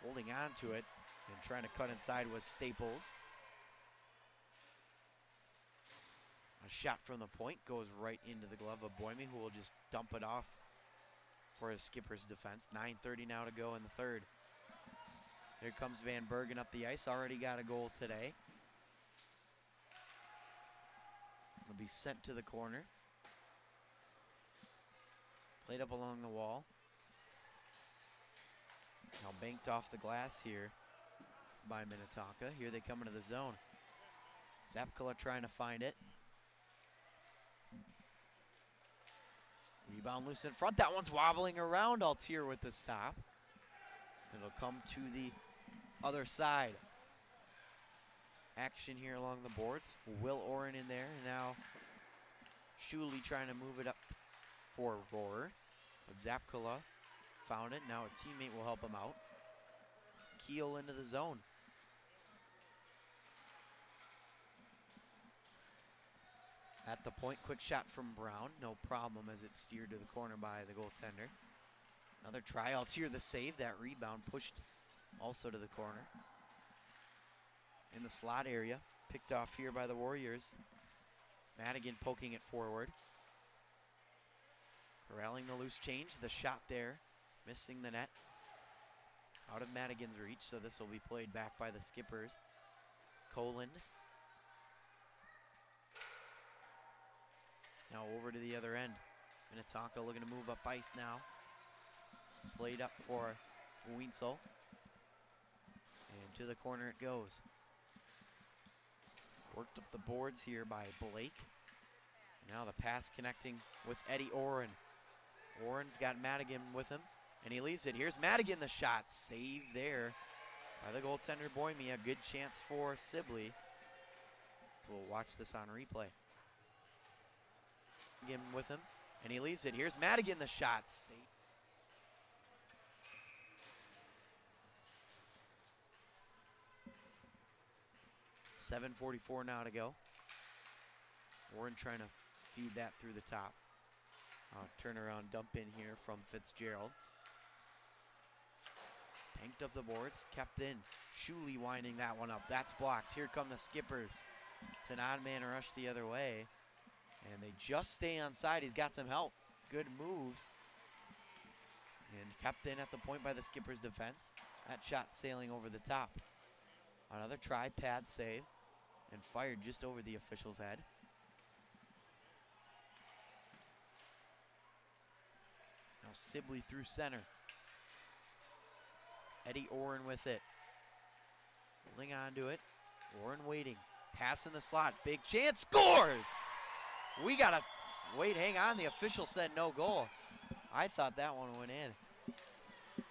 S1: Holding on to it and trying to cut inside was Staples. A shot from the point goes right into the glove of Boime, who will just dump it off for his Skipper's defense. 9:30 now to go in the third. Here comes Van Bergen up the ice, already got a goal today. Will be sent to the corner. Played up along the wall. Now banked off the glass here by Minnetonka. Here they come into the zone. Zapkala trying to find it. Rebound loose in front. That one's wobbling around. Altier with the stop. It'll come to the other side. Action here along the boards. Will Oren in there. Now Shuley trying to move it up for Rohrer. But Zapkala found it. Now a teammate will help him out. Keel into the zone. At the point, quick shot from Brown. No problem as it's steered to the corner by the goaltender. Another try. Altier the save. That rebound pushed also to the corner. In the slot area. Picked off here by the Warriors. Madigan poking it forward. Corralling the loose change. The shot there. Missing the net. Out of Madigan's reach, so this will be played back by the Skippers. Coland. Now over to the other end. Minnetonka looking to move up ice now. Played up for Wiensel. And to the corner it goes. Worked up the boards here by Blake. Now the pass connecting with Eddie Oren. Oren's got Madigan with him, and he leaves it. Here's Madigan, the shot. Save there by the goaltender Boymia. A good chance for Sibley. So we'll watch this on replay. Madigan with him, and he leaves it. Here's Madigan, the shot. Save. .7:44 now to go. Warren trying to feed that through the top. Turnaround dump in here from Fitzgerald. Banked up the boards, kept in. Shuley winding that one up. That's blocked. Here come the Skippers. It's an odd man rush the other way. And they just stay on side. He's got some help. Good moves. And kept in at the point by the Skippers defense. That shot sailing over the top. Another try, pad save. And fired just over the official's head. Now Sibley through center. Eddie Oren with it. Holding on to it. Oren waiting. Pass in the slot. Big chance. Scores! We got to wait. Hang on. The official said no goal. I thought that one went in.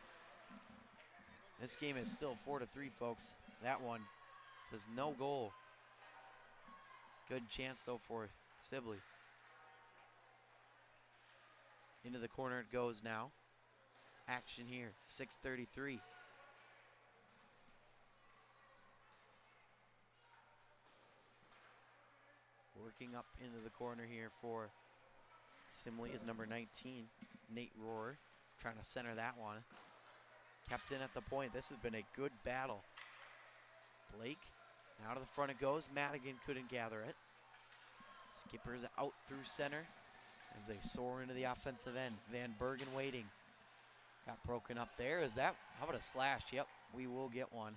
S1: This game is still 4-3, folks. That one says no goal. Good chance, though, for Sibley. Into the corner it goes now. Action here, 6:33. Working up into the corner here for Sibley is number 19, Nate Rohrer. Trying to center that one. Kept in at the point. This has been a good battle. Blake, now to the front it goes. Madigan couldn't gather it. Skippers out through center as they soar into the offensive end. Van Bergen waiting. Got broken up there. Is that, how about a slash? Yep, we will get one.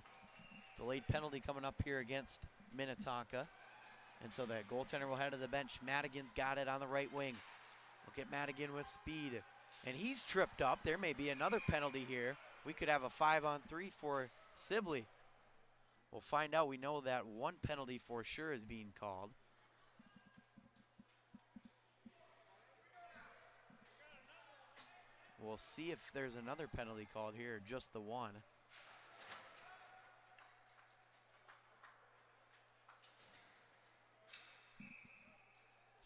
S1: Delayed penalty coming up here against Minnetonka. And so that goaltender will head to the bench. Madigan's got it on the right wing. Look at Madigan with speed. And he's tripped up. There may be another penalty here. We could have a 5-on-3 for Sibley. We'll find out. We know that one penalty for sure is being called. We'll see if there's another penalty called here, or just the one.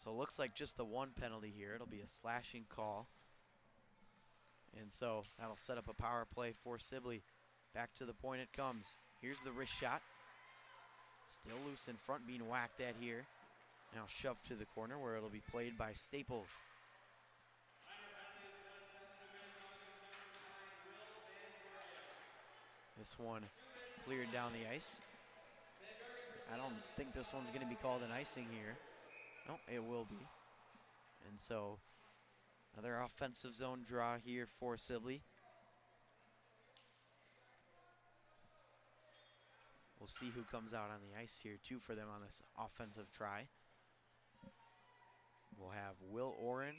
S1: So it looks like just the one penalty here. It'll be a slashing call. And so that'll set up a power play for Sibley. Back to the point it comes. Here's the wrist shot. Still loose in front, being whacked at here. Now shoved to the corner where it'll be played by Staples. This one cleared down the ice. I don't think this one's going to be called an icing here. No, it will be. And so another offensive zone draw here for Sibley. We'll see who comes out on the ice here, too, for them on this offensive try. We'll have Will Oren,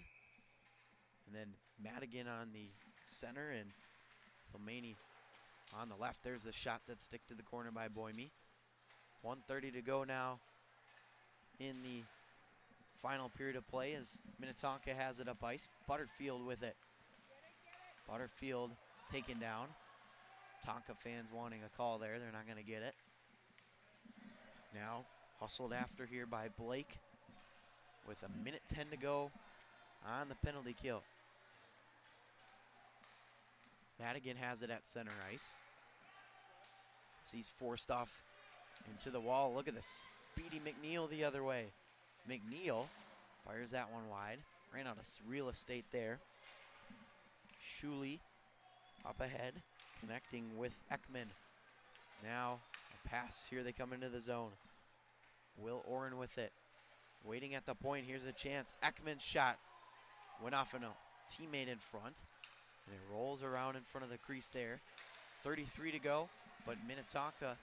S1: and then Madigan on the center, and Lomani on the left. There's the shot that stick to the corner by Boime. 1:30 to go now in the final period of play as Minnetonka has it up ice. Butterfield with it. Butterfield taken down. Tonka fans wanting a call there. They're not going to get it. Now hustled after here by Blake with 1:10 to go on the penalty kill. Madigan has it at center ice. He's forced off into the wall. Look at this speedy McNeil the other way. McNeil fires that one wide. Ran out of real estate there. Shuley up ahead, connecting with Ekman. Now a pass. Here they come into the zone. Will Oren with it. Waiting at the point. Here's a chance. Ekman's shot went off a teammate in front. And it rolls around in front of the crease there. 33 to go, but Minnetonka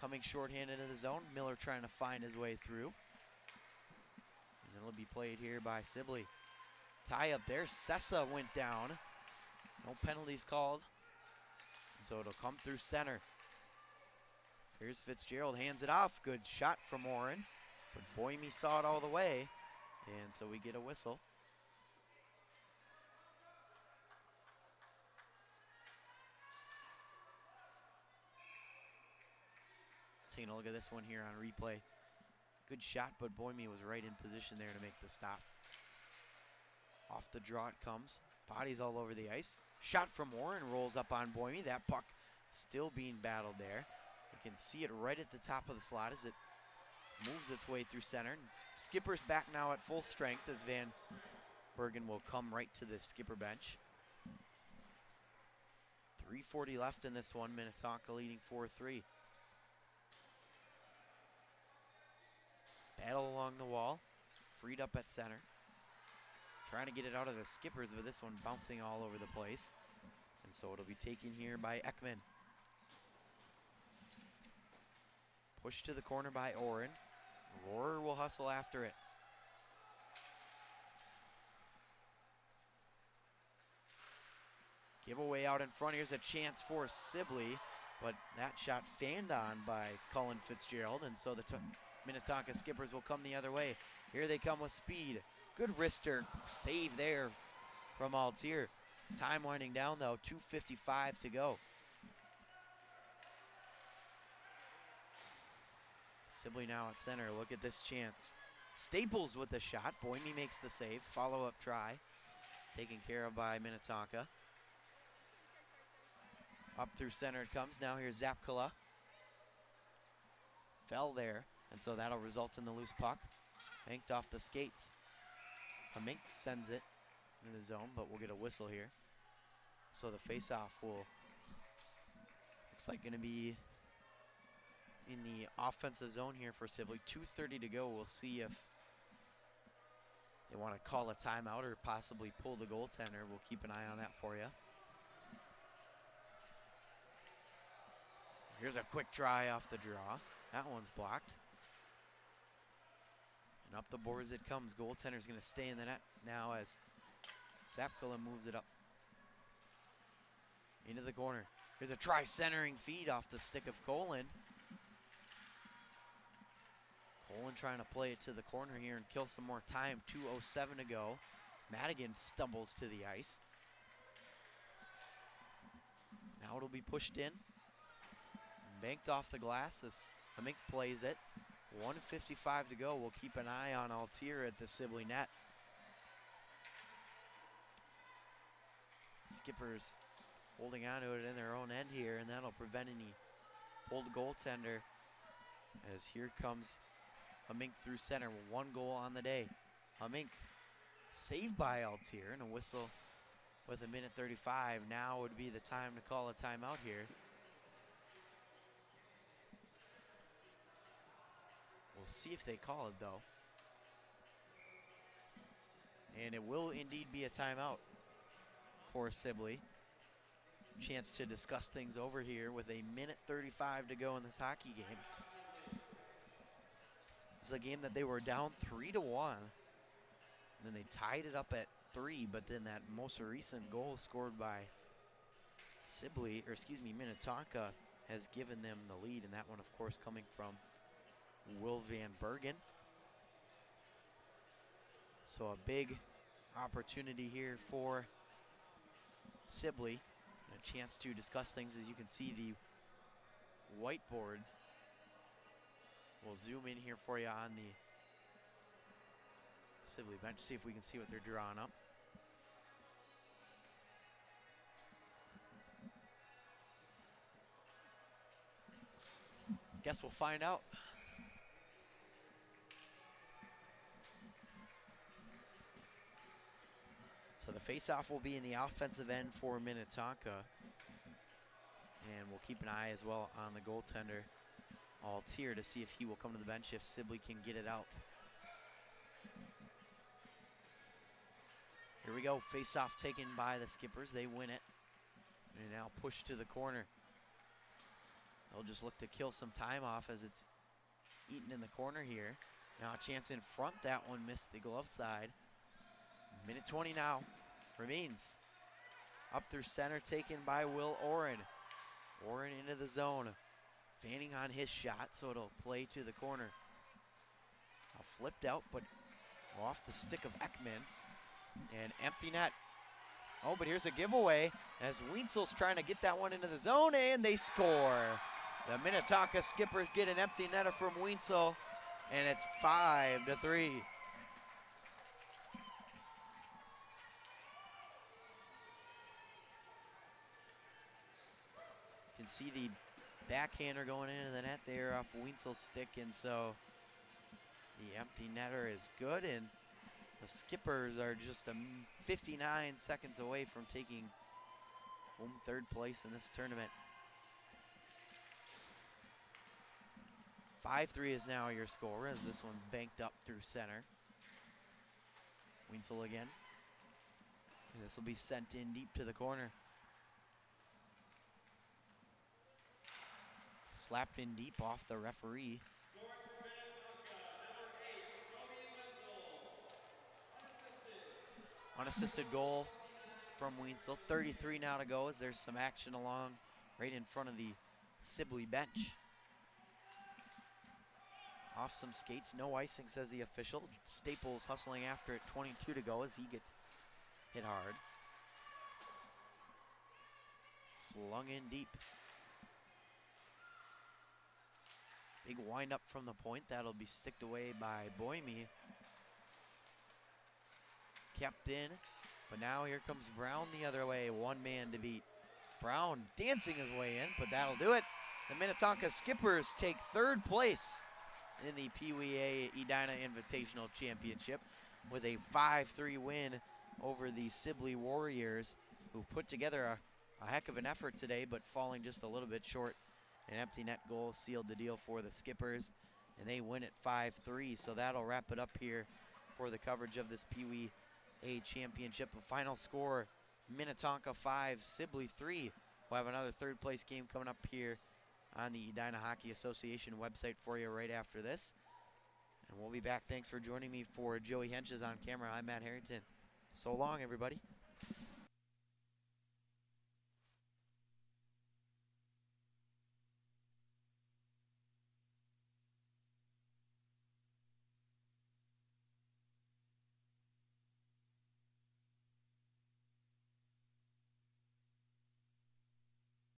S1: coming shorthanded in the zone. Miller trying to find his way through. And it'll be played here by Sibley. Tie up there. Sessa went down. No penalties called. And so it'll come through center. Here's Fitzgerald, hands it off. Good shot from Oren. But Boime saw it all the way. And so we get a whistle. Taking a look at this one here on replay. Good shot, but Boime was right in position there to make the stop. Off the draw it comes. Bodies all over the ice. Shot from Oren, rolls up on Boime. That puck still being battled there. You can see it right at the top of the slot as it moves its way through center. Skipper's back now at full strength as Van Bergen will come right to the skipper bench. 3:40 left in this one. Minnetonka leading 4-3. Battle along the wall. Freed up at center. Trying to get it out of the skippers, but this one bouncing all over the place. And so it'll be taken here by Ekman. Pushed to the corner by Oren. Rohrer will hustle after it. Giveaway out in front. Here's a chance for Sibley, but that shot fanned on by Cullen Fitzgerald, and so the Minnetonka skippers will come the other way. Here they come with speed. Good wrister save there from Altier. Time winding down though, 2:55 to go. Sibley now at center. Look at this chance. Staples with the shot. Boime makes the save. Follow-up try. Taken care of by Minnetonka. Up through center it comes. Now here's Zapkala. Fell there, and so that'll result in the loose puck. Banked off the skates. Hamink sends it into the zone, but we'll get a whistle here. So the face-off will, looks like gonna be in the offensive zone here for Sibley. 2:30 to go. We'll see if they want to call a timeout or possibly pull the goaltender. We'll keep an eye on that for you. Here's a quick try off the draw. That one's blocked. And up the boards it comes. Goaltender's going to stay in the net now as Zapkala moves it up into the corner. Here's a try centering feed off the stick of Colin. Colin trying to play it to the corner here and kill some more time. 2:07 to go. Madigan stumbles to the ice. Now it'll be pushed in. Banked off the glass as Hamink plays it. 1:55 to go. We'll keep an eye on Altier at the Sibley net. Skippers holding on to it in their own end here, and that'll prevent any pulled goaltender as here comes Hamink through center. 1 goal on the day. Hamink saved by Altier, and a whistle with 1:35. Now would be the time to call a timeout here. We'll see if they call it though. And it will indeed be a timeout for Sibley. chance to discuss things over here with a minute 35 to go in this hockey game. It's a game that they were down 3-1. And then they tied it up at 3, but then that most recent goal scored by Minnetonka has given them the lead, and that one, of course, coming from Will Van Bergen. So a big opportunity here for Sibley. A chance to discuss things. As you can see, the whiteboards. We'll zoom in here for you on the Sibley bench, see if we can see what they're drawing up. Guess we'll find out. So the faceoff will be in the offensive end for Minnetonka. And we'll keep an eye as well on the goaltender, Altier, to see if he will come to the bench if Sibley can get it out. Here we go, face-off taken by the Skippers. They win it. And now push to the corner. They'll just look to kill some time off as it's eaten in the corner here. Now a chance in front. That one missed the glove side. Minute 20 now remains. Up through center, taken by Will Oren. Oren into the zone. Fanning on his shot, so it'll play to the corner. Now flipped out, but off the stick of Ekman. And empty net. Oh, but here's a giveaway as Wientzel's trying to get that one into the zone, and they score. The Minnetonka Skippers get an empty netter from Wientzel, and it's 5-3. You can see the backhander going into the net there off Wientzel's stick, and so the empty netter is good, and the Skippers are just 59 seconds away from taking home third place in this tournament. 5-3 is now your score as this one's banked up through center. Wientzel again. And this will be sent in deep to the corner. Slapped in deep off the referee. Unassisted goal from Wientzel. 33 now to go as there's some action along right in front of the Sibley bench. Off some skates, no icing, says the official. Staples hustling after it, 22 to go as he gets hit hard. Flung in deep. Big wind up from the point, that'll be sticked away by Boime. Kept in, but now here comes Brown the other way. One man to beat. Brown dancing his way in, but that'll do it. The Minnetonka Skippers take third place in the PeeWee Edina Invitational Championship with a 5-3 win over the Sibley Warriors, who put together a heck of an effort today, but falling just a little bit short. An empty net goal sealed the deal for the Skippers, and they win it 5-3. So that'll wrap it up here for the coverage of this PeeWee Championship. A final score, Minnetonka 5, Sibley 3. We'll have another third place game coming up here on the Edina Hockey Association website for you right after this. And we'll be back. Thanks for joining me for Joey Henches on camera. I'm Matt Harrington. So long, everybody.